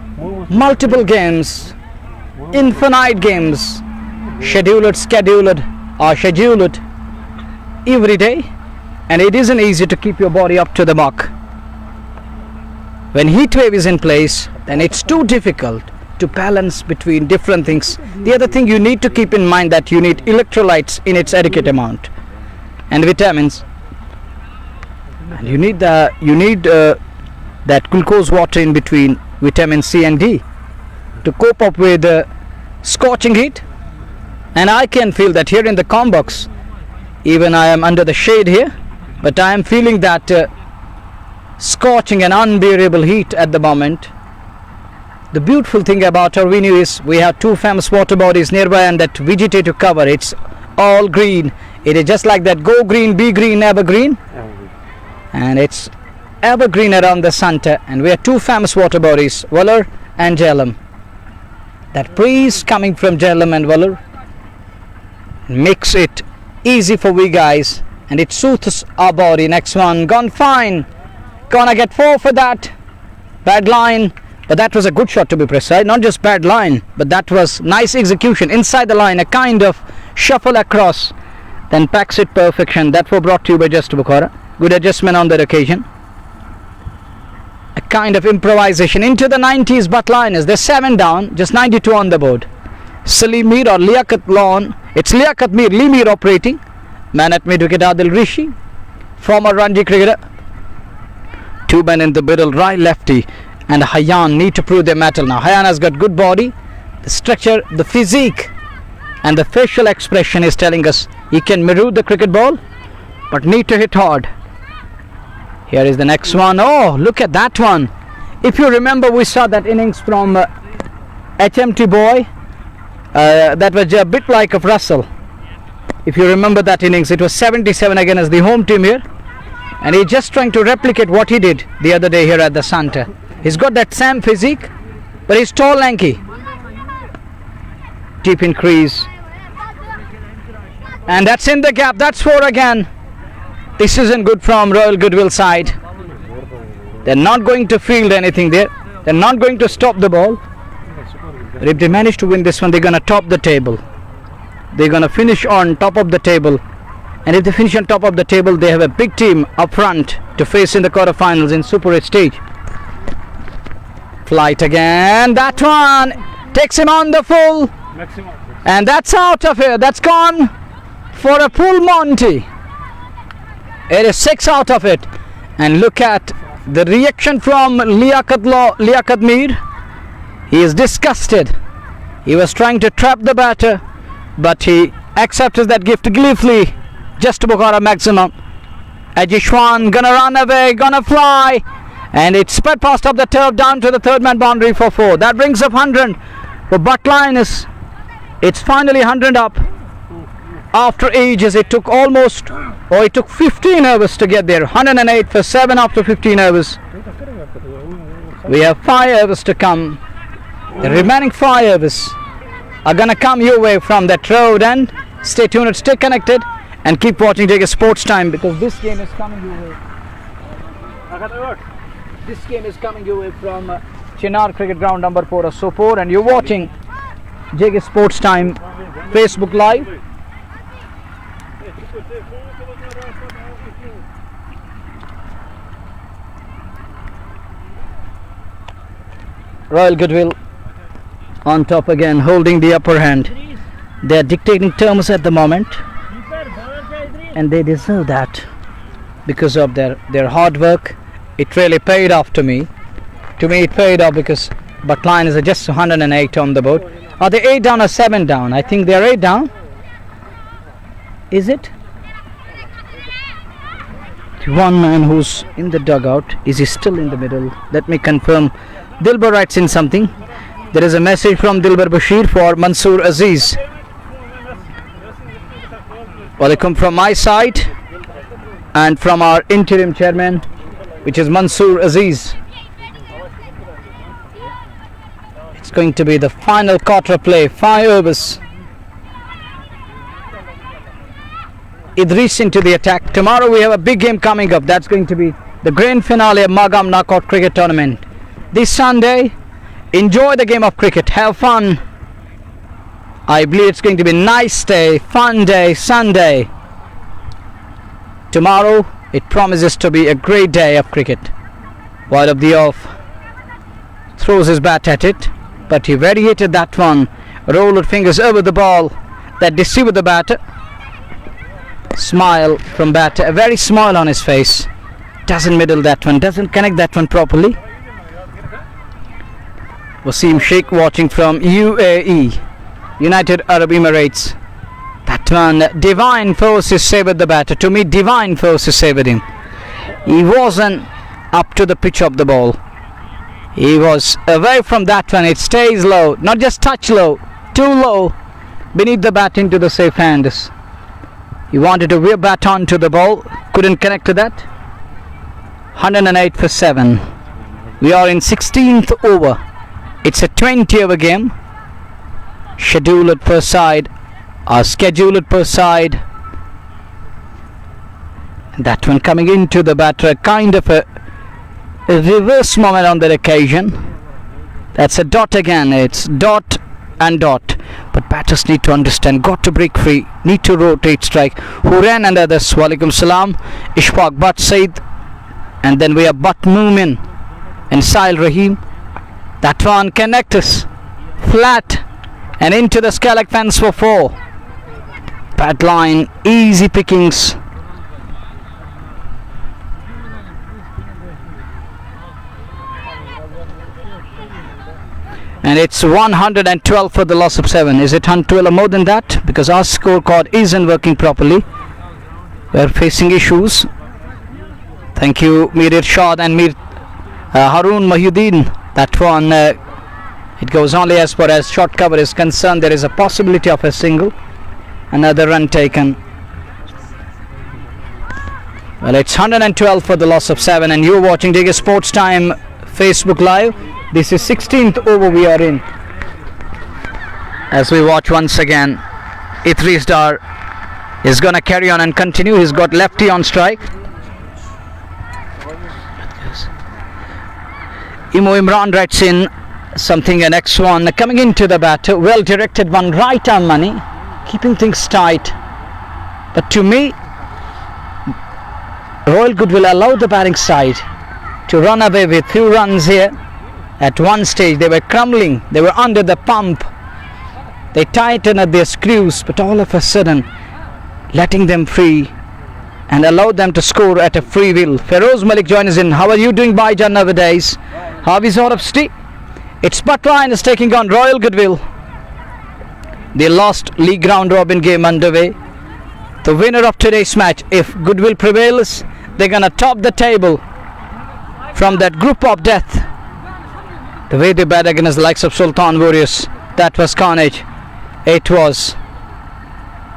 multiple games, infinite games, scheduled every day, and it isn't easy to keep your body up to the mark. When heat wave is in place, then it's too difficult to balance between different things. The other thing you need to keep in mind that you need electrolytes in its adequate amount and vitamins, and you need that glucose water in between vitamin C and D to cope up with scorching heat. And I can feel that here in the com box, even I am under the shade here, but I am feeling that scorching and unbearable heat at the moment. The beautiful thing about our venue is we have 2 famous water bodies nearby, and that vegetative cover, it's all green. It is just like that go green, be green, evergreen, and it's evergreen around the center. And we have 2 famous water bodies, Wular and Jhelum. That breeze coming from Jhelum and Wular makes it easy for we guys, and it soothes our body. Next one, gone fine. Gonna get 4 for that. Bad line, but that was a good shot to be precise. Not just bad line, but that was nice execution inside the line. A kind of shuffle across, then packs it perfection. That was brought to you by Just Bukhara. Good adjustment on that occasion. A kind of improvisation into the 90s. Bhat Lions, they're 7 down, just 92 on the board. Salim Mir or Liaquat Lawn. It's Liaquat Mir, Lee Mir operating. Man at mid wicket Adil Rishi, former Ranji cricketer. 2 men in the middle, right lefty, and Hayan need to prove their mettle now. Hayan has got good body, the structure, the physique, and the facial expression is telling us he can mirror the cricket ball, but need to hit hard. Here is the next one. Oh, look at that one. If you remember, we saw that innings from HMT boy. That was a bit like of Russell. If you remember that innings, it was 77 against the home team here, and he's just trying to replicate what he did the other day here at the center. He's got that same physique, but he's tall, lanky. Deep in crease, and that's in the gap. That's 4 again. This isn't good from Royal Goodwill side. They're not going to field anything there. They're not going to stop the ball. But if they manage to win this one, they're going to top the table. they're gonna finish on top of the table. And if they finish on top of the table, they have a big team up front to face in the quarterfinals in Super 8 stage. Flight again. That one takes him on the full. Maximum. And that's out of here. That's gone for a full Monty. It is 6 out of it. And look at the reaction from Liaquat Mir. He is disgusted. He was trying to trap the batter, but he accepted that gift gleefully. Just to Bukhara maximum. Ajishwan gonna run away, gonna fly. And it's spread past up the turf down to the third man boundary for 4. That brings up 100 for Bhat Linus. It's finally 100 up. After ages, it took it took 15 overs to get there. 108 for 7 after 15 overs. We have 5 overs to come. The remaining 5 overs are gonna come your way from that road, and stay tuned, stay connected, and keep watching Jega Sports Time, because this game is coming your way. This game is coming your way from Chinar Cricket Ground number 4 of Sopore, and you're watching Jega Sports Time Facebook Live. Royal Goodwill on top again, holding the upper hand. They are dictating terms at the moment, and they deserve that because of their hard work. It really paid off to me. To me, it paid off because Bhat Linus is just 108 on the board. Are they 8 down or 7 down? I think they are 8 down. Is it? The one man who's in the dugout, is he still in the middle? Let me confirm. Dilbar writes in something. There is a message from Dilbar Bashir for Mansoor Aziz. Welcome from my side and from our interim chairman, which is Mansoor Aziz. It's going to be the final quarter play, 5 overs. Idris into the attack. Tomorrow we have a big game coming up. That's going to be the grand finale of Magam Knockout Cricket Tournament. This Sunday, enjoy the game of cricket, have fun. I believe it's going to be a nice day, fun day, Sunday. Tomorrow, it promises to be a great day of cricket. Wide of the off, throws his bat at it, but he variated that one. Rolled fingers over the ball, that deceived the batter. Smile from batter, a very smile on his face. Doesn't middle that one, doesn't connect that one properly. Wasim Sheikh watching from UAE, United Arab Emirates. That one, divine forces saved the batter. To me, divine forces saved him. He wasn't up to the pitch of the ball. He was away from that one. It stays low, not just touch low, too low, beneath the bat into the safe hands. He wanted to whip bat onto the ball, couldn't connect to that. 108 for 7. We are in 16th over. It's a 20-over game. Scheduled per side. Scheduled per side. That one coming into the batter, kind of a reverse moment on that occasion. That's a dot again. It's dot and dot. But batters need to understand, got to break free, need to rotate strike. Who ran under this? Walaikum Salam. Ishfaq Bhat Said. And then we have Bhat Moomin and Sail Rahim. That one connect us flat and into the Skylark fence for 4. Bad line, easy pickings. And it's 112 for the loss of 7. Is it 112 or more than that? Because our scorecard isn't working properly. We're facing issues. Thank you, Mir Irshad and Haroon Mahyuddin. That one, it goes only as far as short cover is concerned. There is a possibility of a single. Another run taken. Well, it's 112 for the loss of 7, and you're watching Jega Sports Time Facebook Live. This is 16th over we are in. As we watch once again, Idris Dar is going to carry on and continue. He's got lefty on strike. Imo Imran writes in something, an X1 coming into the batter. Well directed one, right arm money. keeping things tight. But to me, Royal Goodwill allowed the batting side to run away with few runs here. At one stage they were crumbling, they were under the pump, they tightened at their screws, but all of a sudden letting them free and allowed them to score at a free will. Feroz Malik joins us in. How are you doing, Baijan, nowadays? How is your upstate? It's Bhat is taking on Royal Goodwill. The last league round robin game underway. The winner of today's match, if Goodwill prevails, they're gonna top the table from that group of death. The way they bat against the likes of Sultan Warriors, that was carnage. It was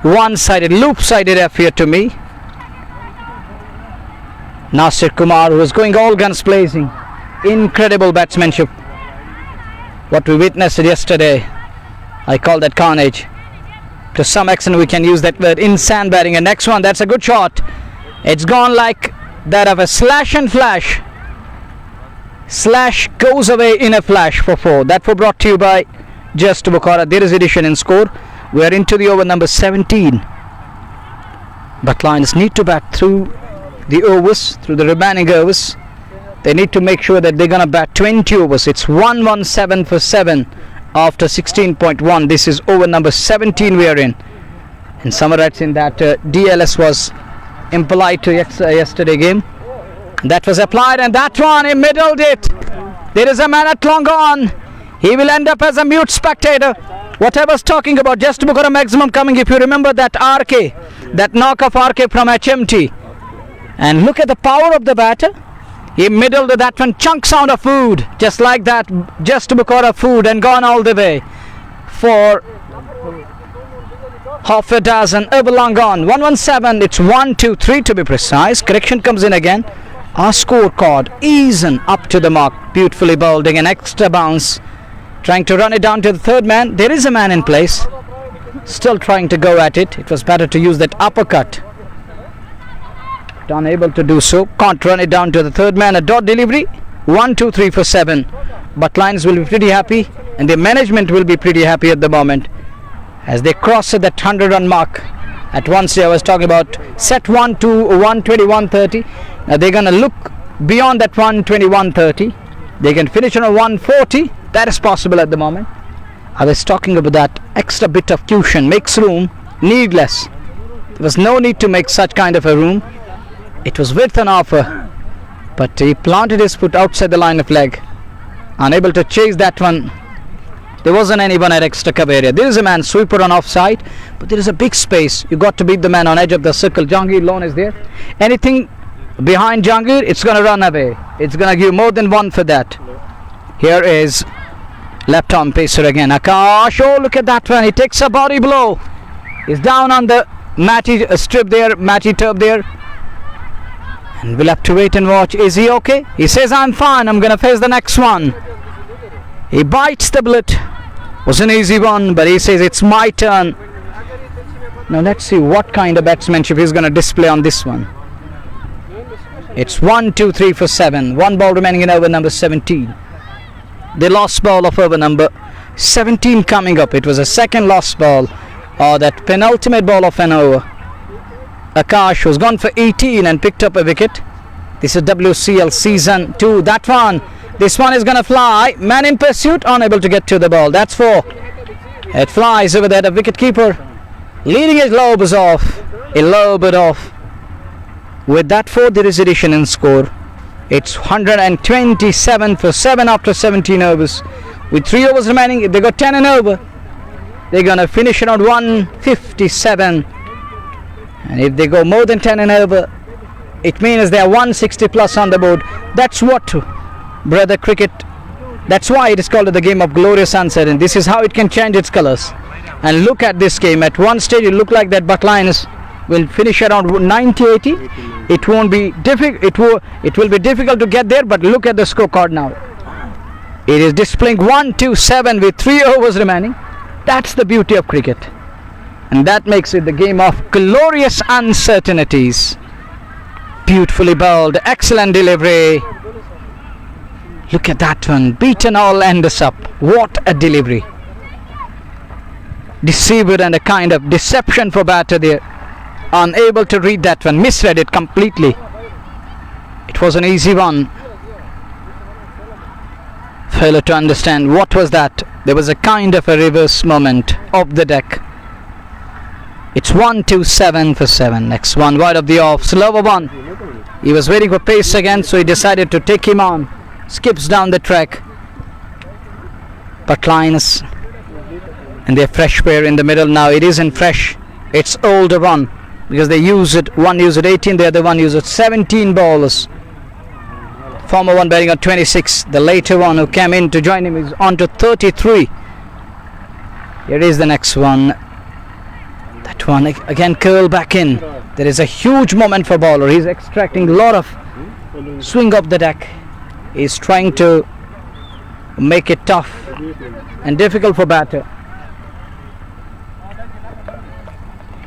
one-sided, loop-sided affair to me. Nasir Kumar, who was going all guns blazing. Incredible batsmanship. What we witnessed yesterday, I call that carnage. To some extent we can use that word, insane batting. And next one, that's a good shot. It's gone like that of a slash and flash. Slash goes away in a flash for 4. That was brought to you by Just Kupwara. There is addition in score. We are into the over number 17. But Lions need to bat through the overs, through the remaining overs. They need to make sure that they're going to bat 20 overs. It's 117 for 7 after 16.1. This is over number 17 we are in. And someone writes in that DLS was impolite to yesterday game. That was applied, and that one, he middled it. There is a man at long on. He will end up as a mute spectator. What I was talking about, just to a maximum coming. If you remember that RK, that knock of RK from HMT. And look at the power of the batter. He middled that one, chunk sound of food, just like that, just to Bukara food, and gone all the way for half a dozen, over long gone. 117, it's 1, 2, 3 to be precise. Correction comes in again. Our scorecard isn't up to the mark. Beautifully bowling an extra bounce, trying to run it down to the third man. There is a man in place, still trying to go at it. It was better to use that uppercut. Unable to do so, can't run it down to the third man. A dot delivery, 1, 2, 3 for 7. But Lions will be pretty happy, and the management will be pretty happy at the moment as they cross that 100 run mark. At one stage I was talking about set 1 to 120, 130. Now they're gonna look beyond that 120, 130. They can finish on a 140. That is possible at the moment. I was talking about that extra bit of cushion makes room needless. There was no need to make such kind of a room. It was with an offer, but he planted his foot outside the line of leg, unable to chase that one. There wasn't anyone at extra cover area. There is a man sweeper on offside, but there is a big space. You got to beat the man on edge of the circle. Jahangir Lone is there. Anything behind Jahangir, it's going to run away. It's going to give more than 1 for that. Here is left arm pacer again. Akash, oh look at that one. He takes a body blow. He's down on the matty strip there, matty turf there. And we'll have to wait and watch. Is he okay? He says, I'm fine. I'm going to face the next one. He bites the bullet. Was an easy one, but he says it's my turn. Now let's see what kind of batsmanship he's going to display on this one. It's 1, 2, 3 for 7. 1 ball remaining in over number 17. The last ball of over number 17 coming up. It was a second last ball, or that penultimate ball of an over. Akash was gone for 18 and picked up a wicket. This is WCL season 2. That one, this one is gonna fly. Man in pursuit, unable to get to the ball. That's 4. It flies over there. The wicket keeper leading his lobes off. A lob it off. With that 4, there is addition in score. It's 127 for 7 after 17 overs. With 3 overs remaining, if they got 10 and over, they're gonna finish around 157. And if they go more than 10 and over, it means they are 160 plus on the board. That's what, brother cricket, that's why it is called the game of glorious sunset, and this is how it can change its colors. And look at this game. At one stage it looked like that Bhat Lions will finish around 90-80. It won't be difficult. It will be difficult to get there, but look at the scorecard now. It is displaying 127 with 3 overs remaining. That's the beauty of cricket. And that makes it the game of glorious uncertainties. Beautifully bowled, excellent delivery. Look at that one, beaten all enders up. What a delivery. deceiver and a kind of deception for batter there. Unable to read that one, misread it completely. It was an easy one. Failure to understand what was that. There was a kind of a reverse moment of the deck. It's 1-2-7 for 7. Next one wide of the off, slower one. He was waiting for pace again, so he decided to take him on. Skips down the track. But lines and their fresh pair in the middle now. It isn't fresh, it's older one, because they use it. One used it 18, the other one used it 17 balls. Former one batting on 26. The later one who came in to join him is on to 33. Here is the next one. That one again curl back in. There is a huge moment for bowler. He's extracting a lot of swing up the deck. He's trying to make it tough and difficult for batter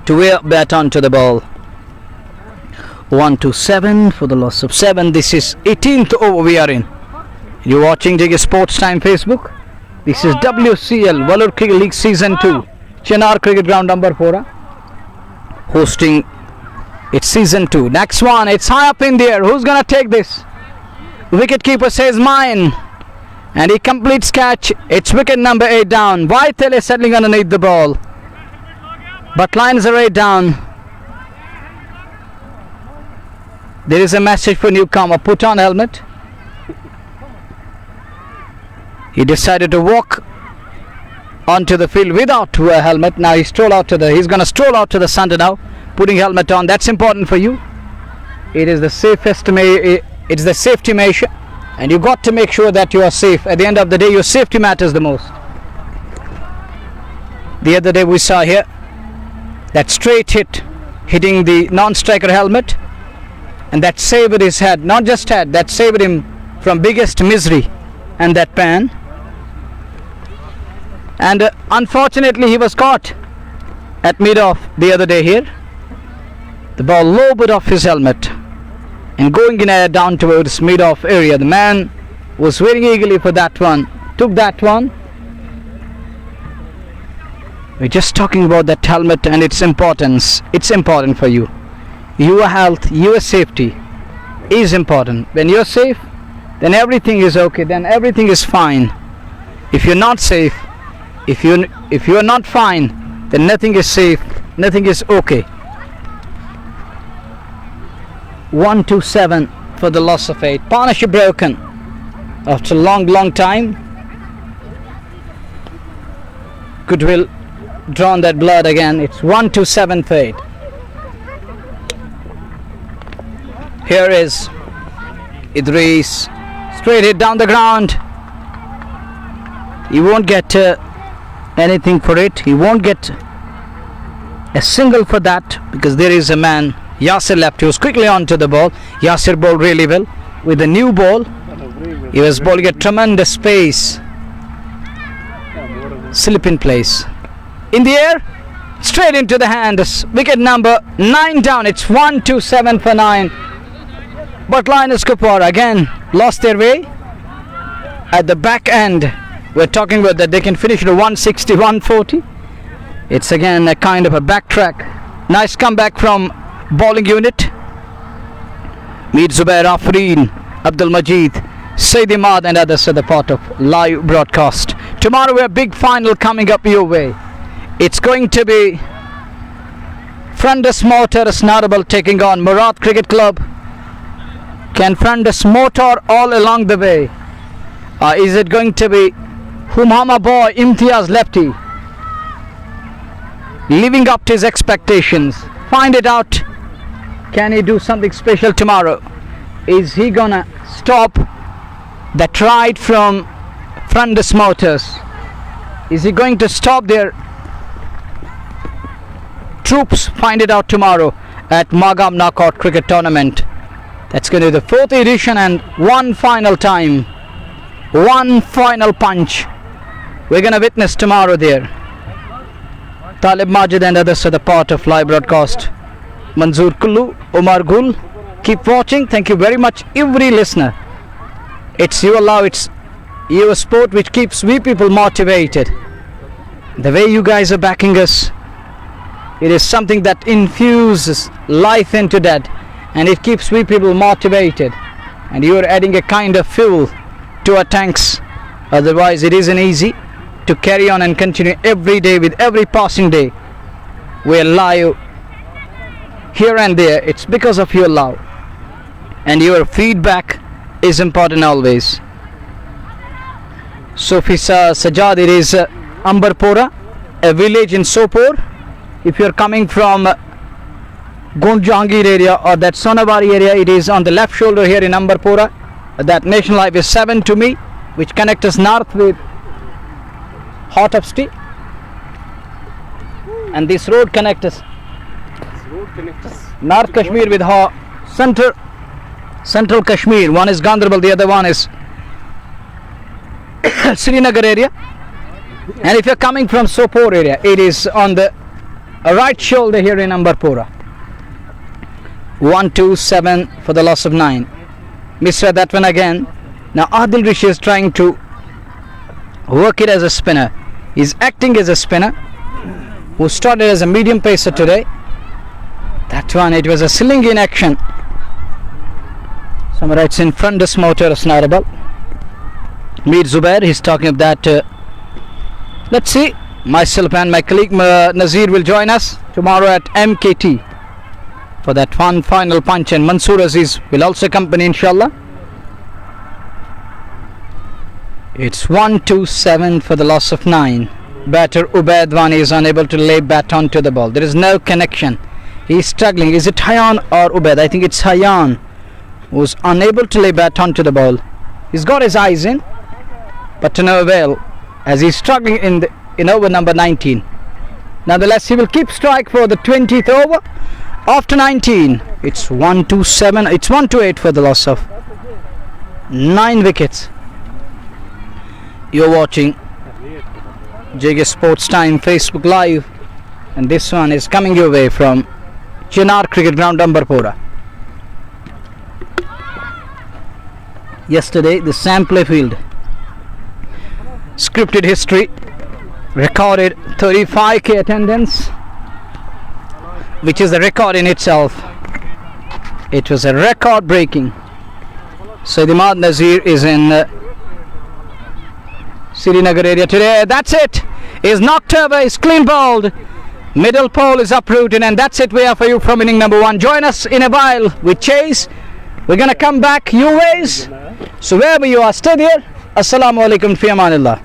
to wear bat onto the ball. 1-7 for the loss of 7. This is 18th over we are in. You're watching Jiggy Sports Time Facebook. This is WCL Wular Cricket League Season 2. Chinar Cricket Ground number 4 hosting its Season 2. Next one, it's high up in the air. Who's gonna take this? Wicket keeper says mine, and he completes catch. It's wicket number 8 down. Vaitel is settling underneath the ball, but lines are 8 down. There is a message for newcomer. Put on helmet. He decided to walk onto the field without a helmet. Now he's going to stroll out to the center now, putting helmet on. That's important for you. It is the it's the safety measure, and you got to make sure that you are safe. At the end of the day, your safety matters the most. The other day we saw here that straight hit hitting the non-striker helmet, and that saved his head. Not just head, that saved him from biggest misery and that pan. And unfortunately he was caught at mid-off the other day here. The ball lowered off his helmet and going in air down towards mid-off area. The man was waiting eagerly for that one, took that one. We're just talking about that helmet and its importance. It's important for you. Your health, your safety is important. When you're safe, then everything is okay, then everything is fine. If you're not safe, if you're not fine, then nothing is safe, nothing is okay. 1-7 for the loss of 8. Partnership broken after a long time. Goodwill drawn that blood again. It's 1-7 for 8. Here is Idris, straight hit down the ground. He won't get anything for it. He won't get a single for that, because there is a man, Yasir left, he was quickly onto the ball. Yasir bowled really well with a new ball. He was bowling at tremendous pace. Slip in place. In the air, straight into the hands. Wicket number 9 down. It's 1-7 for 9. But Linus Kupwara again lost their way at the back end. We're talking about that they can finish at 160, 140. It's again a kind of a backtrack. Nice comeback from bowling unit. Mir Zubair, Afreen, Abdul Majid, Sayyid Imad and others are the part of live broadcast. Tomorrow we have a big final coming up your way. It's going to be Frandus Motors Narabal taking on Murad Cricket Club. Can Frandus Motor all along the way? Is it going to be Humama boy Imtiaz Lefty living up to his expectations? Find it out. Can he do something special tomorrow? Is he gonna stop that ride from Frandus Motors? Is he going to stop their troops? Find it out tomorrow at Magam Knockout Cricket Tournament. That's going to be the 4th edition, and one final time, one final punch we're going to witness tomorrow there. Talib Majid and others are the part of live broadcast. Manzoor Kullu, Omar Gul, keep watching. Thank you very much every listener. It's your love, it's your sport which keeps we people motivated. The way you guys are backing us, it is something that infuses life into that, and it keeps we people motivated, and you are adding a kind of fuel to our tanks. Otherwise it isn't easy to carry on and continue every day. With every passing day we are live here and there. It's because of your love, and your feedback is important always. So Sajad, it is Ambarpora, a village in Sopor. If you are coming from Gondjangir area or that Sonabari area, it is on the left shoulder here in Ambarpora. That National Highway 7 to me, which connects us north with Hot Upsty, and this road connects us North Kashmir with Central Kashmir. One is Gandarbal, the other one is Srinagar area. And if you're coming from Sopor area, it is on the right shoulder here in Ambarpora. 127 for the loss of 9. Misread that one again. Now Adil Rishi is trying to work it as a spinner. He's acting as a spinner, who started as a medium pacer today. That one, it was a sling in action. Some rights in front this motor of Snarabal. Mir Zubair, he's talking of that. Let's see. Myself and my colleague Nazir will join us tomorrow at MKT for that one final punch, and Mansoor Aziz will also accompany, inshallah. It's 127 for the loss of 9. Batter Ubaidwani is unable to lay bat onto the ball. There is no connection. He's struggling. Is it Hayan or Ubaid? I think it's Hayan who's unable to lay bat onto the ball. He's got his eyes in, but to no avail, as he's struggling in over number 19. Nonetheless, he will keep strike for the 20th over. After 19, it's 127. It's 128 for the loss of 9 wickets. You're watching JK Sports Time Facebook Live, and this one is coming your way from Chinar Cricket Ground, Ambarpora. Yesterday, the Sample Field scripted history recorded 35k attendance, which is a record in itself. It was a record breaking. Sayyidimad Nazir is in Srinagar area today. That's it. Is knocked over, is clean bowled. Middle pole is uprooted, and that's it. We are for you from inning number 1. Join us in a while with Chase. We're gonna come back your ways. So wherever you are, stay there. Assalamu alaikum fi amanillah.